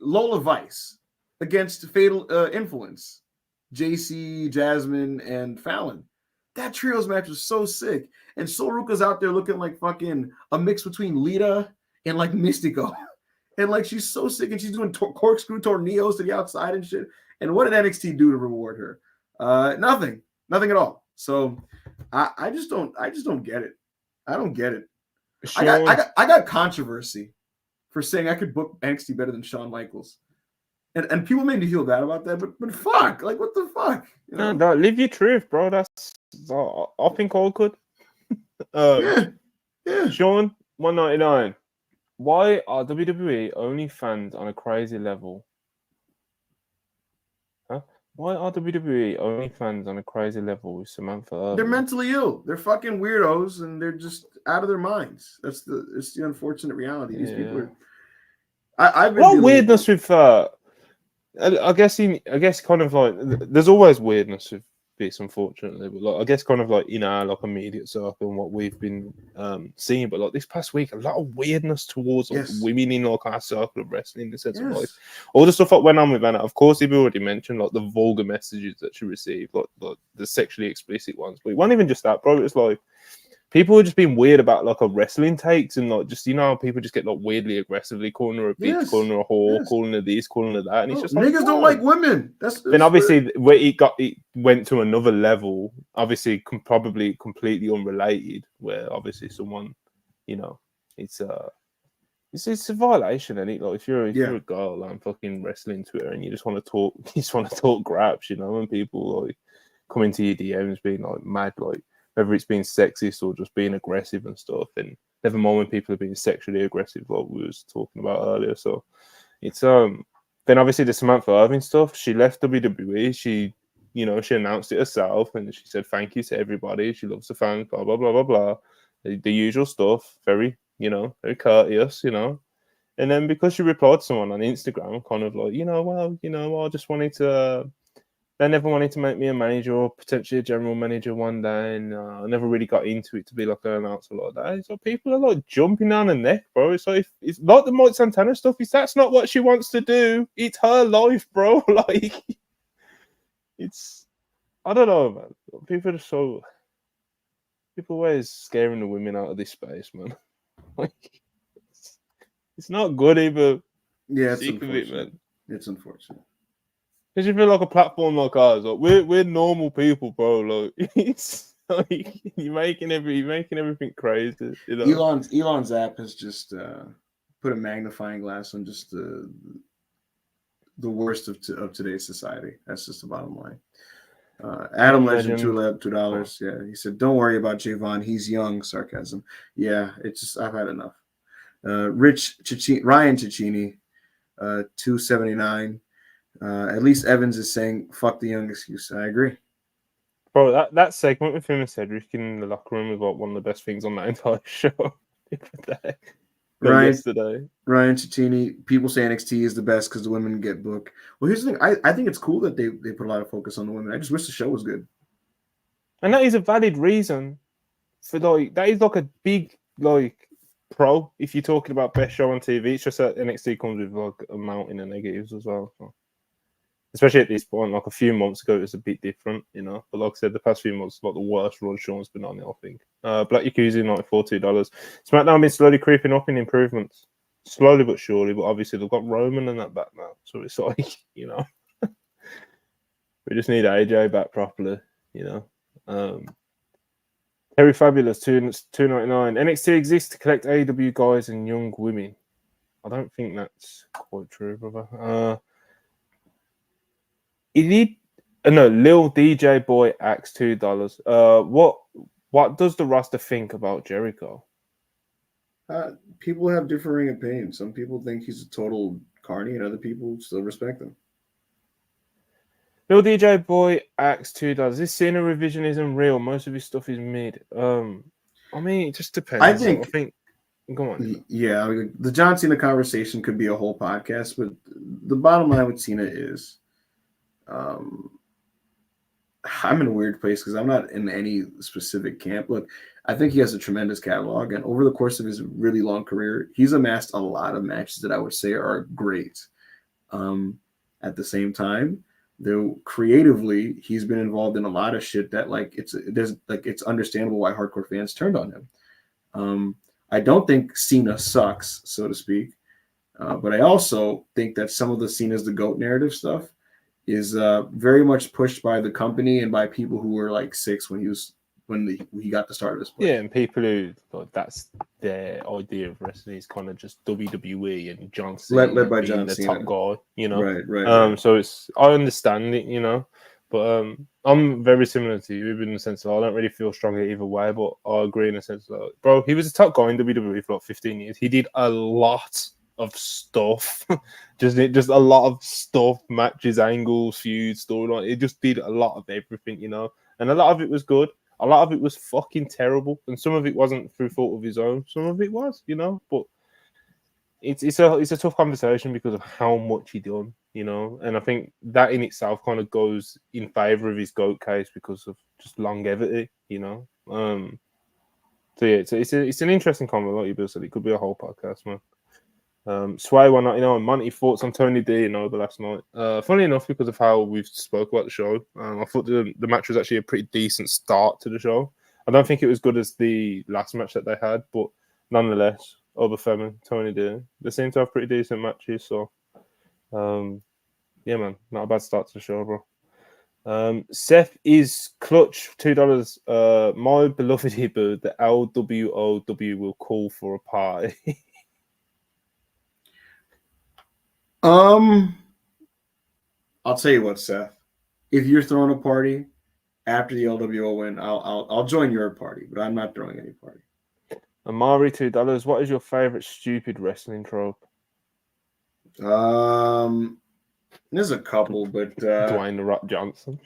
Speaker 1: Lola Vice against Fatal Influence, JC, Jasmine, and Fallon. That trios match was so sick. And Sol Ruka's out there looking like fucking a mix between Lita and like Mystico. And like she's so sick and she's doing corkscrew tornillos to the outside and shit. And what did NXT do to reward her? Nothing at all. So I just don't get it. I don't get it. I got controversy for saying I could book NXT better than Shawn Michaels. And people made me feel bad about that, but fuck, like what the fuck? You know?
Speaker 2: No, live your truth, bro. That's I think all could.
Speaker 1: Yeah.
Speaker 2: Sean 199. Why are WWE only fans on a crazy level? Why are WWE only fans on a crazy level with Samantha Irvin?
Speaker 1: They're mentally ill. They're fucking weirdos, and they're just out of their minds. It's the unfortunate reality. These people are. I've been.
Speaker 2: What weirdness with I guess kind of like there's always weirdness with this, unfortunately, but like I guess kind of like in our like immediate circle and what we've been seeing, but like this past week, a lot of weirdness towards like women in like our circle of wrestling, in the sense of like all the stuff that went on with Anna. Of course, we've already mentioned like the vulgar messages that she received, like the sexually explicit ones, but it wasn't even just that, bro. It's like people were just being weird about like a wrestling takes and like just, you know, people just get like weirdly aggressively calling her a bitch, calling her a whore, calling her this, calling her that, and it's just like,
Speaker 1: niggas don't like women. That's
Speaker 2: then obviously where it went to another level, obviously probably completely unrelated, where obviously someone, you know, it's a violation, and like if you're a girl and fucking wrestling Twitter and you just want to talk graps, you know, and people like come into your DMs being like mad, like whether it's being sexist or just being aggressive and stuff, and never mind when people are being sexually aggressive, like we was talking about earlier. So it's then obviously the Samantha Irvin stuff. She left WWE. She announced it herself, and she said thank you to everybody. She loves the fans, blah blah blah blah blah. The usual stuff. Very courteous, you know. And then because she replied to someone on Instagram, kind of like, I just wanted to they never wanted to make me a manager or potentially a general manager one day, and I never really got into it to be like an announcer like that. So people are like jumping down the neck, bro. It's like it's like the Mike Santana stuff. That's not what she wants to do. It's her life, bro. Like it's I don't know, man. People are so people always scaring the women out of this space, man. Like it's not good either.
Speaker 1: Yeah, it's
Speaker 2: Sick of it,
Speaker 1: unfortunate.
Speaker 2: man.
Speaker 1: It's unfortunate.
Speaker 2: Because you feel like a platform like ours, like we're normal people, bro. Like it's like you're making everything crazy. You know,
Speaker 1: Elon's app has just put a magnifying glass on just the worst of today's society. That's just the bottom line. Adam Legend, $2. Yeah, he said, "Don't worry about Javon. He's young." Sarcasm. Yeah, it's just I've had enough. Ryan Cicchini, $2.79. At least Evans is saying, "Fuck the young excuse." I agree.
Speaker 2: bro. That segment with him and Cedric in the locker room was like one of the best things on that entire show. Yesterday.
Speaker 1: Ryan Cicchini, people say NXT is the best because the women get booked. Well, here's the thing. I think it's cool that they put a lot of focus on the women. I just wish the show was good.
Speaker 2: And that is a valid reason for like that is like a big like pro if you're talking about best show on TV. It's just that NXT comes with like a mountain of negatives as well. So. Especially at this point, like a few months ago, it was a bit different, you know. But like I said, the past few months, like the worst run Sean's been on it, I think. Black Yakuza, $2. SmackDown been slowly creeping up in improvements. Slowly but surely, but obviously they've got Roman and that back now. So it's like, you know, we just need AJ back properly, you know. Terry Fabulous, $2.99. NXT exists to collect AEW guys and young women. I don't think that's quite true, brother. Lil DJ Boy asks $2. What does the roster think about Jericho?
Speaker 1: People have differing opinions. Some people think he's a total carny, and other people still respect him.
Speaker 2: Lil DJ Boy asks $2. This Cena revisionism real? Most of his stuff is mid. I mean, it just depends.
Speaker 1: I think.
Speaker 2: Go on.
Speaker 1: Yeah, the John Cena conversation could be a whole podcast, but the bottom line with Cena is. I'm in a weird place because I'm not in any specific camp. Look, I think he has a tremendous catalog, and over the course of his really long career, he's amassed a lot of matches that I would say are great. At the same time, though, creatively, he's been involved in a lot of shit that it's understandable why hardcore fans turned on him. I don't think Cena sucks, so to speak, but I also think that some of the Cena's the GOAT narrative stuff is very much pushed by the company and by people who were like 6 when he got the start of this place.
Speaker 2: Yeah, and people who that's their idea of wrestling is kind of just WWE and John Cena
Speaker 1: led by
Speaker 2: being
Speaker 1: John
Speaker 2: the
Speaker 1: Cena.
Speaker 2: top guy, you know.
Speaker 1: Right.
Speaker 2: So I understand it, you know, but I'm very similar to you in the sense that I don't really feel strongly either way, but I agree in the sense that, bro, he was a top guy in WWE for like 15 years. He did a lot of stuff, just a lot of stuff, matches, angles, feuds, storyline. It just did a lot of everything, you know. And a lot of it was good. A lot of it was fucking terrible, and some of it wasn't through fault of his own. Some of it was, you know. But it's a tough conversation because of how much he done, you know. And I think that in itself kind of goes in favor of his GOAT case because of just longevity, you know. So yeah, it's an interesting comment, like you said. It could be a whole podcast, man. Sway 199. Monty thoughts on Tony D and over last night. Funny enough, because of how we've spoke about the show, I thought the match was actually a pretty decent start to the show. I don't think it was good as the last match that they had, but nonetheless, Obafemi, Tony D, they seem to have pretty decent matches. So, yeah, man, not a bad start to the show, bro. Seth is clutch $2. My beloved Ibu, the LWOW will call for a party.
Speaker 1: I'll tell you what, Seth. If you're throwing a party after the LWO win, I'll join your party, but I'm not throwing any party.
Speaker 2: Amari $2. What is your favorite stupid wrestling trope?
Speaker 1: There's a couple, but
Speaker 2: Dwayne the Rock Johnson.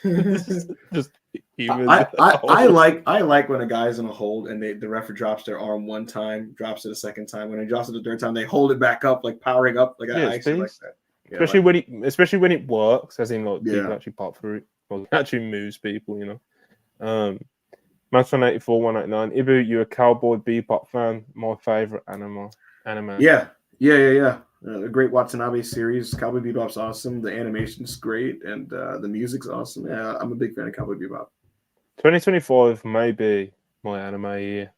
Speaker 2: just
Speaker 1: I like when a guy's in a hold and the referee drops their arm one time, drops it a second time. When he drops it the third time, they hold it back up, like powering up. Like I actually like that.
Speaker 2: especially when it works, as in like people
Speaker 1: Yeah.
Speaker 2: actually pop through it, or actually moves people, you know. Match 184, 189. Ibu, you're a Cowboy Bebop fan. My favorite anime.
Speaker 1: Yeah. The Great Watanabe series, Cowboy Bebop's awesome. The animation's great, and the music's awesome. Yeah, I'm a big fan of Cowboy Bebop.
Speaker 2: 2025 may be my anime year,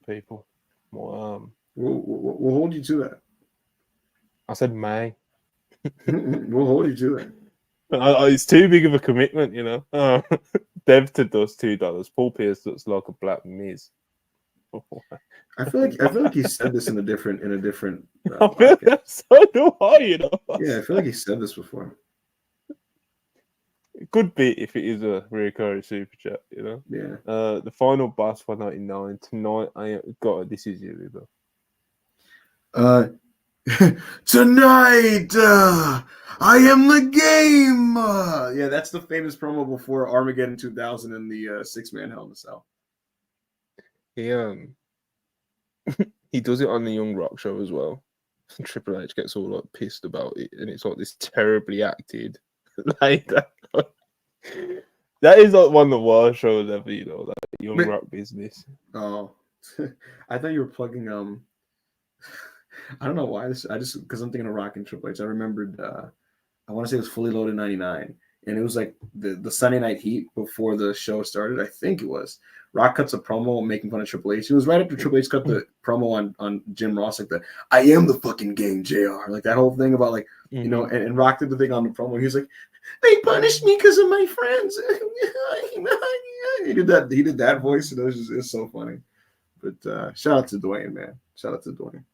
Speaker 2: people.
Speaker 1: We'll hold you to that.
Speaker 2: I said may.
Speaker 1: We'll hold you to that.
Speaker 2: It's too big of a commitment, you know. Dev to does $2. Paul Pierce looks like a black Miz.
Speaker 1: I feel like he said this in a different
Speaker 2: I feel
Speaker 1: podcast.
Speaker 2: so do I, you know.
Speaker 1: Yeah, I feel like he said this before.
Speaker 2: It could be if it is a recurring super chat, you know.
Speaker 1: Yeah.
Speaker 2: The final boss 199 tonight. I got this is you,
Speaker 1: Tonight, I am the game. Yeah, that's the famous promo before Armageddon 2000 and the 6-man Hell in a Cell.
Speaker 2: He does it on the Young Rock show as well. Triple H gets all like pissed about it, and it's like this terribly acted later. That is like one of the worst shows ever, you know, that Young Rock business.
Speaker 1: Oh, I thought you were plugging. I don't know why this. Because I'm thinking of Rock and Triple H. I remembered. I want to say it was Fully Loaded '99, and it was like the Sunday Night Heat before the show started. I think it was. Rock cuts a promo making fun of Triple H. It was right after Triple H cut the promo on Jim Ross, like "I am the fucking game, JR." Like that whole thing about like you know, and Rock did the thing on the promo. He was like, "They punished me because of my friends." He did that. He did that voice, and it's so funny. But shout out to Dwayne, man. Shout out to Dwayne.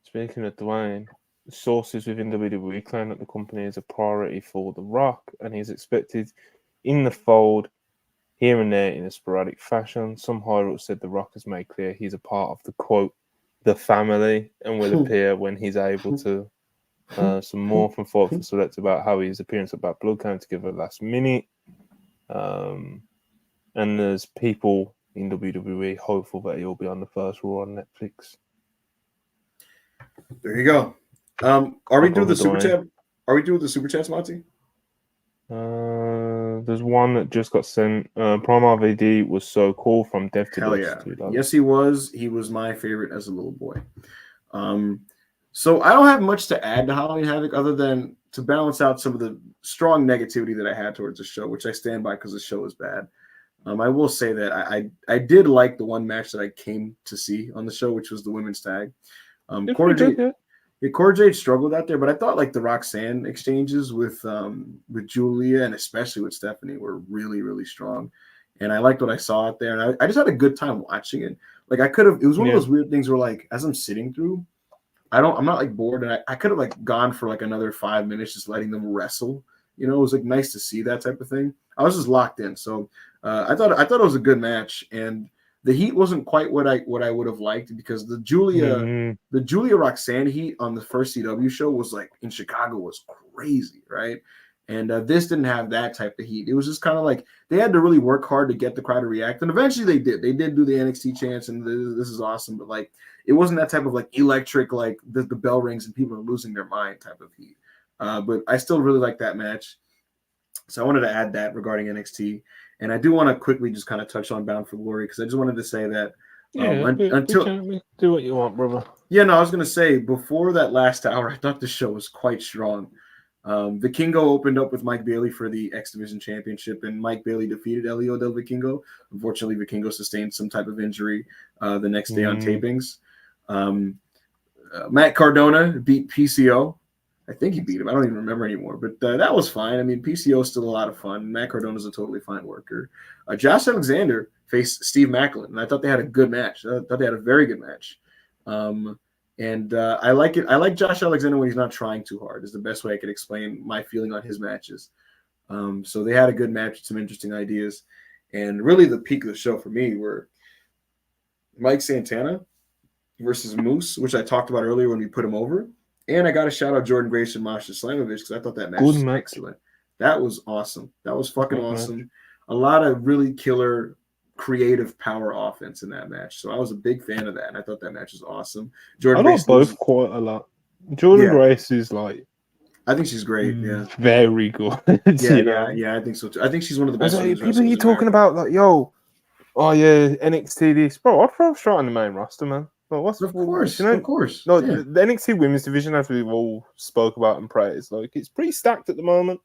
Speaker 2: Speaking of Dwayne, sources within WWE claim that the company is a priority for The Rock, and he's expected in the fold here and there in a sporadic fashion. Some higher-ups said The Rock has made clear he's a part of the, quote, the family, and will appear when he's able to. Some more from Thoughtful Select about how his appearance at Bad Blood came together last minute. And there's people in WWE hopeful that he'll be on the first Raw on Netflix.
Speaker 1: There you go. Are we doing the super chat? Are we doing the super chats, Monty?
Speaker 2: There's one that just got sent. Prime RVD was so cool from Dev to
Speaker 1: Hell yeah. Yes, he was. He was my favorite as a little boy. So I don't have much to add to Halloween Havoc other than to balance out some of the strong negativity that I had towards the show, which I stand by because the show is bad. I will say that I did like the one match that I came to see on the show, which was the women's tag. Cora Jade struggled out there, but I thought like the Roxanne exchanges with Julia and especially with Stephanie were really, really strong. And I liked what I saw out there. And I just had a good time watching it. Like it was one of those weird things where like, as I'm sitting through, I'm not like bored. And I could have like gone for like another 5 minutes, just letting them wrestle. You know, it was like nice to see that type of thing. I was just locked in. So I thought it was a good match. And the heat wasn't quite what I would have liked because the Julia Roxanne heat on the first CW show was like in Chicago was crazy, right? And this didn't have that type of heat. It was just kind of like they had to really work hard to get the crowd to react, and eventually they did. They did do the NXT chants, and this is awesome. But like it wasn't that type of like electric, like the bell rings and people are losing their mind type of heat. But I still really like that match. So I wanted to add that regarding NXT. And I do want to quickly just kind of touch on Bound for Glory because I just wanted to say that
Speaker 2: until do what you want, brother.
Speaker 1: Yeah, no, I was going to say before that last hour, I thought the show was quite strong. Vikingo opened up with Mike Bailey for the X Division Championship, and Mike Bailey defeated Elio del Vikingo. Unfortunately, Vikingo sustained some type of injury the next day on tapings. Matt Cardona beat PCO. I think he beat him. I don't even remember anymore, but that was fine. I mean, PCO is still a lot of fun. Matt Cardona's a totally fine worker. Josh Alexander faced Steve Macklin, and I thought they had a good match. I thought they had a very good match. I like it. I like Josh Alexander when he's not trying too hard is the best way I could explain my feeling on his matches. So they had a good match with some interesting ideas. And really the peak of the show for me were Mike Santana versus Moose, which I talked about earlier when we put him over. And I got to shout out Jordan Grace and Masha Slamovich because I thought that match was excellent. That was awesome. That was fucking awesome. Match. A lot of really killer, creative power offense in that match. So I was a big fan of that. And I thought that match was awesome.
Speaker 2: Jordan Grace both quite a lot. Jordan Grace is like
Speaker 1: I think she's great. Yeah.
Speaker 2: Very good.
Speaker 1: Yeah. I think so too. I think she's one of the best women's
Speaker 2: People
Speaker 1: wrestlers
Speaker 2: you
Speaker 1: in
Speaker 2: talking
Speaker 1: America.
Speaker 2: about like, yo, oh yeah, NXT this, bro. I'd throw straight on the main roster, man. Like,
Speaker 1: Of course.
Speaker 2: no,
Speaker 1: Yeah.
Speaker 2: the NXT women's division, as we've all spoke about and praised, like it's pretty stacked at the moment.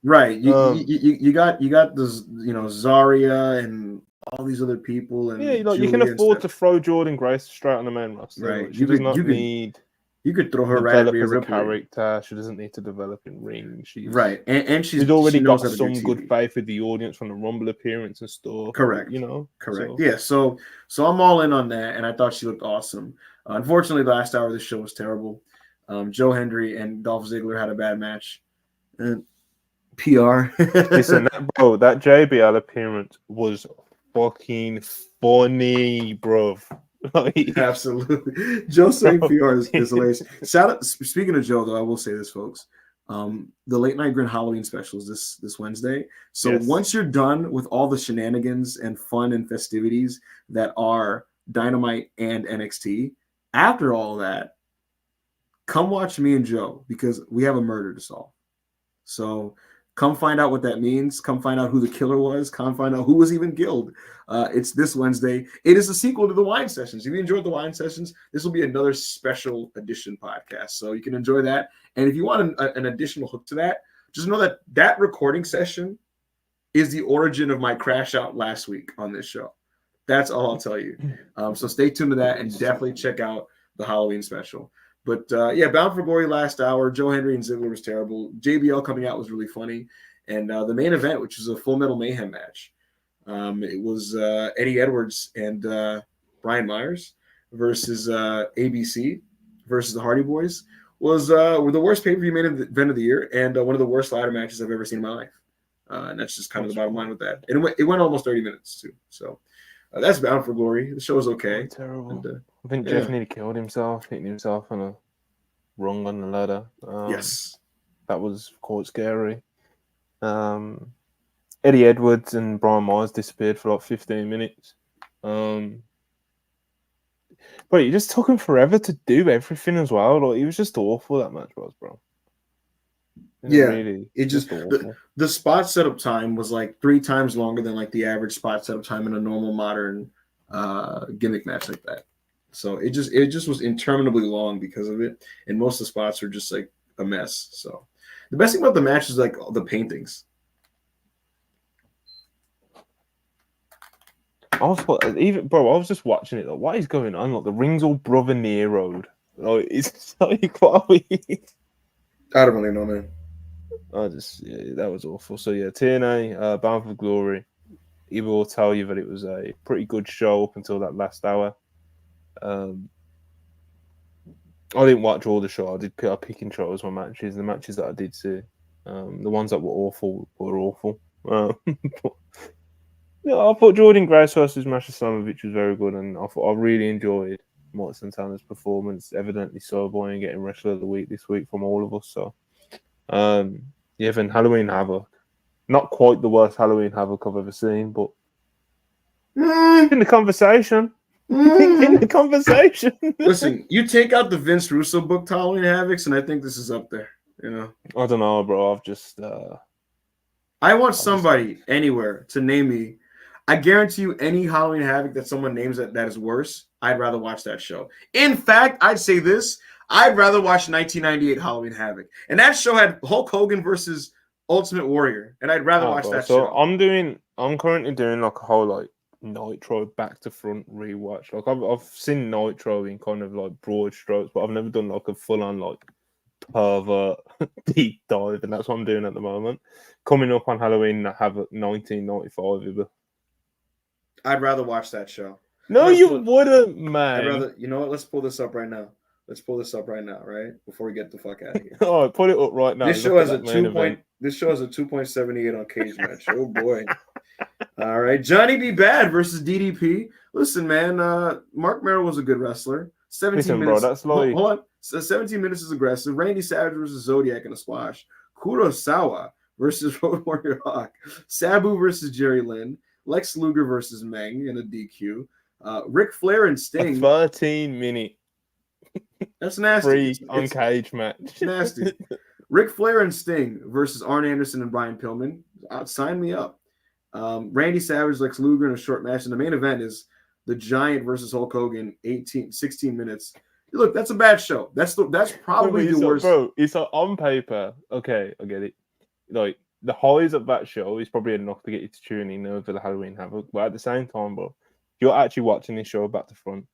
Speaker 1: Right. You got this, Zarya and all these other people
Speaker 2: Yeah,
Speaker 1: and
Speaker 2: you can
Speaker 1: Julia and
Speaker 2: afford
Speaker 1: stuff.
Speaker 2: to throw Jordan Grace straight on the main roster.
Speaker 1: Right.
Speaker 2: Like, she does not need
Speaker 1: You could throw her right at
Speaker 2: develop
Speaker 1: Rhea
Speaker 2: as a
Speaker 1: Ripley.
Speaker 2: character. She doesn't need to develop in ring.
Speaker 1: Right. And
Speaker 2: she's already
Speaker 1: she knows
Speaker 2: got
Speaker 1: how to do
Speaker 2: some good
Speaker 1: TV.
Speaker 2: faith with the audience from the Rumble appearance and stuff.
Speaker 1: Correct.
Speaker 2: Correct.
Speaker 1: Yeah. So I'm all in on that, and I thought she looked awesome. Unfortunately, the last hour of the show was terrible. Joe Hendry and Dolph Ziggler had a bad match. PR.
Speaker 2: Listen, that JBL appearance was fucking funny, bro.
Speaker 1: Absolutely. Joe saying PR is hilarious. Speaking of Joe, though, I will say this, folks. The Late Night Grin Halloween specials this Wednesday. So once you're done with all the shenanigans and fun and festivities that are Dynamite and NXT, after all that, come watch me and Joe because we have a murder to solve. So come find out what that means. Come find out who the killer was. Come find out who was even killed. It's this Wednesday. It is a sequel to the Wine Sessions. If you enjoyed the Wine Sessions, this will be another special edition podcast. So you can enjoy that. And if you want an additional hook to that, just know that recording session is the origin of my crash out last week on this show. That's all I'll tell you. So stay tuned to that and definitely check out the Halloween special. But Bound for Glory last hour. Joe Hendry and Ziggler was terrible. JBL coming out was really funny. And the main event, which was a Full Metal Mayhem match, it was Eddie Edwards and Brian Myers versus ABC versus the Hardy Boys. Were the worst pay-per-view main event of the year and one of the worst ladder matches I've ever seen in my life. And that's just kind of the bottom line with that. And it went almost 30 minutes too. So that's Bound for Glory. The show was okay.
Speaker 2: Terrible. And, I think Jeff nearly killed himself, hitting himself on a rung on the ladder.
Speaker 1: Yes.
Speaker 2: That was quite scary. Eddie Edwards and Brian Myers disappeared for like 15 minutes. But it just took him forever to do everything as well. Like, it was just awful, that match was, bro.
Speaker 1: It just awful. The spot setup time was like 3 times longer than like the average spot setup time in a normal modern gimmick match like that. So it just was interminably long because of it, and most of the spots were just like a mess. So the best thing about the match is like the paintings.
Speaker 2: I was just watching it. Like, what is going on? Like, the ring's all brother Nero'd. Like, it's like, what are we?
Speaker 1: I don't really know, man.
Speaker 2: That was awful. So yeah, TNA, Bound for Glory. He will tell you that it was a pretty good show up until that last hour. I didn't watch all the show. I pick and chose my matches. The matches that I did see, the ones that were awful were awful. I thought Jordan Grace versus Masha Slamovich was very good, and I really enjoyed Mike Santana's performance. Evidently so, boy, and getting Wrestler of the Week this week from all of us. So, then Halloween Havoc. Not quite the worst Halloween Havoc I've ever seen, but in the conversation. In the conversation.
Speaker 1: Listen, you take out the Vince Russo book Halloween Havocs, and I think this is up there.
Speaker 2: I don't know, bro. I've just.
Speaker 1: I want somebody anywhere to name me. I guarantee you, any Halloween Havoc that someone names that is worse, I'd rather watch that show. In fact, I'd say this: I'd rather watch 1998 Halloween Havoc, and that show had Hulk Hogan versus Ultimate Warrior, and I'd rather watch that show.
Speaker 2: I'm currently doing like a whole like Nitro back to front rewatch. Like I've seen Nitro in kind of like broad strokes, but I've never done like a full on like pervert deep dive, and that's what I'm doing at the moment. Coming up on Halloween, I have 1995.
Speaker 1: I'd rather watch that show.
Speaker 2: No, you wouldn't, man.
Speaker 1: I'd rather. You know what? Let's pull this up right now. Right before we get the fuck out of here.
Speaker 2: Oh, put it up right now.
Speaker 1: This show has a 2.78 on Cage Match. Oh boy. All right, Johnny B. Bad versus DDP. Listen, man, Mark Merrill was a good wrestler. 17 minutes.
Speaker 2: Bro, that's like...
Speaker 1: Hold on. So 17 minutes is aggressive. Randy Savage versus Zodiac in a splash. Kurosawa versus Road Warrior Hawk. Sabu versus Jerry Lynn. Lex Luger versus Meng in a DQ. Ric Flair and Sting.
Speaker 2: A 13-minute.
Speaker 1: That's nasty.
Speaker 2: Free on Cage Match.
Speaker 1: Nasty. Ric Flair and Sting versus Arn Anderson and Brian Pillman. Sign me up. Randy Savage, Lex Luger in a short match. And the main event is the Giant versus Hulk Hogan, 16 minutes. Look, that's a bad show. That's probably the worst.
Speaker 2: Bro, it's like on paper. Okay, I get it. Like the highs of that show is probably enough to get you to tune in over the Halloween Havoc. But at the same time, bro, you're actually watching this show back to front.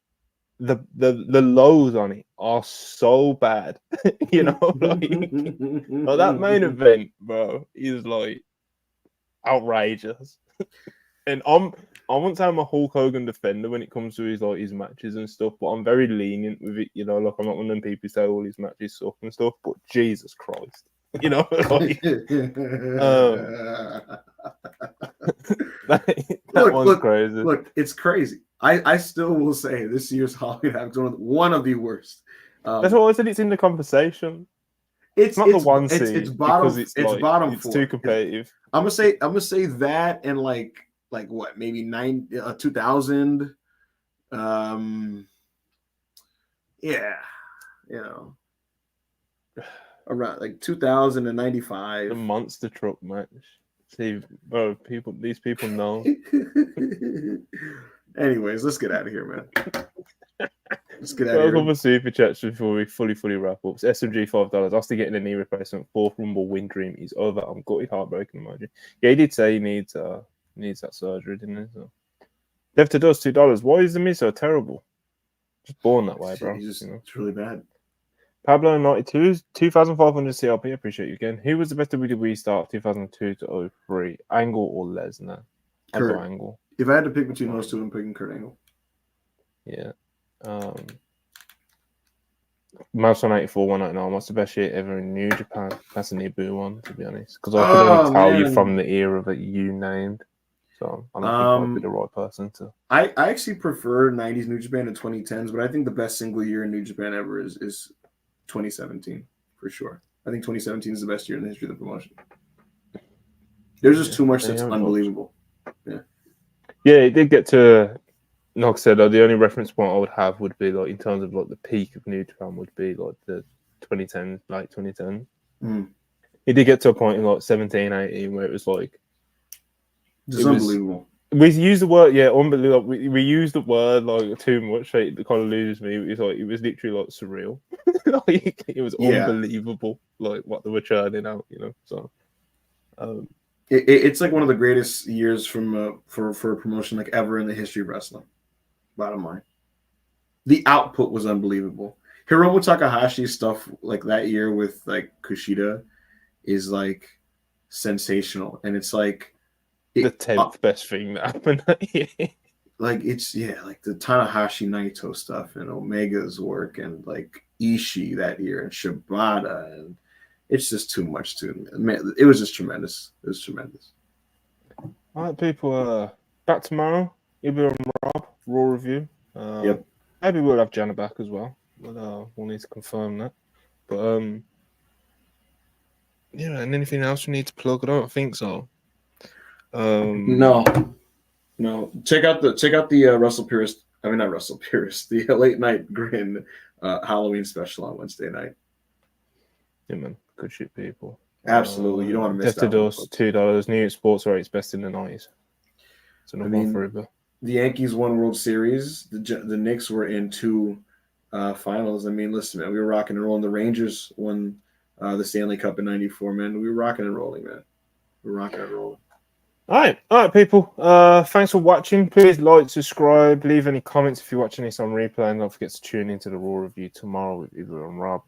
Speaker 2: The lows on it are so bad. You know, like that main event, bro, is like outrageous. And I won't say I'm a Hulk Hogan defender when it comes to his matches and stuff, but I'm very lenient with it. You know, like I'm not one of them people who say all his matches suck and stuff. But Jesus Christ, you know, like, that one's crazy.
Speaker 1: Look, it's crazy. I still will say this year's Halloween Havoc is one of the worst.
Speaker 2: That's why I said it's in the conversation. It's not the one seed.
Speaker 1: It's bottom. It's bottom
Speaker 2: it's
Speaker 1: 4.
Speaker 2: Too competitive.
Speaker 1: I'm gonna say that and like what, maybe 2000. Yeah, you know, around like 2095.
Speaker 2: The monster truck match. See, bro, these people know.
Speaker 1: Anyways, let's get out of here, man. Let's get out of here.
Speaker 2: Over super chats before we fully wrap up. It's SMG $5. After getting a knee replacement, 4th Rumble win dream is over. I'm gutted, heartbroken emoji. Yeah, he did say he needs that surgery, didn't he? So. Dev to Dust $2. Why is the Miz so terrible? Just born that way, bro.
Speaker 1: It's really bad.
Speaker 2: Pablo 92, 2,500 CLP. Appreciate you again. Who was the best WWE star 2002 to 03? Angle or Lesnar? I'd go Angle.
Speaker 1: If I had to pick between those two, I'm picking Kurt Angle.
Speaker 2: Yeah. Mouse on 84, 199. What's the best shit ever in New Japan? That's a Nibu one, to be honest. Because I could only tell you from the era that you named. So I don't think I'd be the right person to.
Speaker 1: I actually prefer 90s New Japan to 2010s, but I think the best single year in New Japan ever is 2017, for sure. I think 2017 is the best year in the history of the promotion. There's just too much that's unbelievable.
Speaker 2: Yeah, it did get to, like I said, the only reference point I would have would be like in terms of like the peak of New Japan would be like the 2010, late 2010. It did get to a point in like 17, 18 where it was like
Speaker 1: just unbelievable.
Speaker 2: We use the word, unbelievable. We use the word like too much. So it kind of loses me. It was literally like surreal. Like it was unbelievable, like what they were churning out, you know. So
Speaker 1: it's like one of the greatest years from for a promotion like ever in the history of wrestling. Bottom line, the output was unbelievable. Hiromu Takahashi's stuff like that year with like Kushida is like sensational, and it's like
Speaker 2: the 10th best thing that happened that year.
Speaker 1: Like it's like the Tanahashi Naito stuff and Omega's work and like Ishii that year and Shibata, and it's just too much man, it was just tremendous. It was tremendous.
Speaker 2: All right, people. Back tomorrow. You'll be on Rob Raw review.
Speaker 1: Yep.
Speaker 2: Maybe we'll have Jana back as well. But we'll need to confirm that. But and anything else we need to plug? I don't think so.
Speaker 1: No. Check out the WrestlePurists. I mean, not WrestlePurists. The Late Night Grin Halloween special on Wednesday night.
Speaker 2: Yeah, man. Good shit, people.
Speaker 1: Absolutely. You don't want to miss that.
Speaker 2: Dust, $2. New Sports Rates best in the 90s. So no more forever.
Speaker 1: The Yankees won World Series. The Knicks were in 2 finals. I mean, listen, man, we were rocking and rolling. The Rangers won the Stanley Cup in '94, man. We were rocking and rolling, man. We were rocking and rolling.
Speaker 2: All right, people. Thanks for watching. Please like, subscribe, leave any comments if you're watching this on replay, and don't forget to tune into the Raw review tomorrow with Ivo and Rob.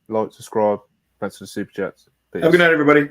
Speaker 2: Like, subscribe. Thanks for the super chats. Peace.
Speaker 1: Have a good night, everybody.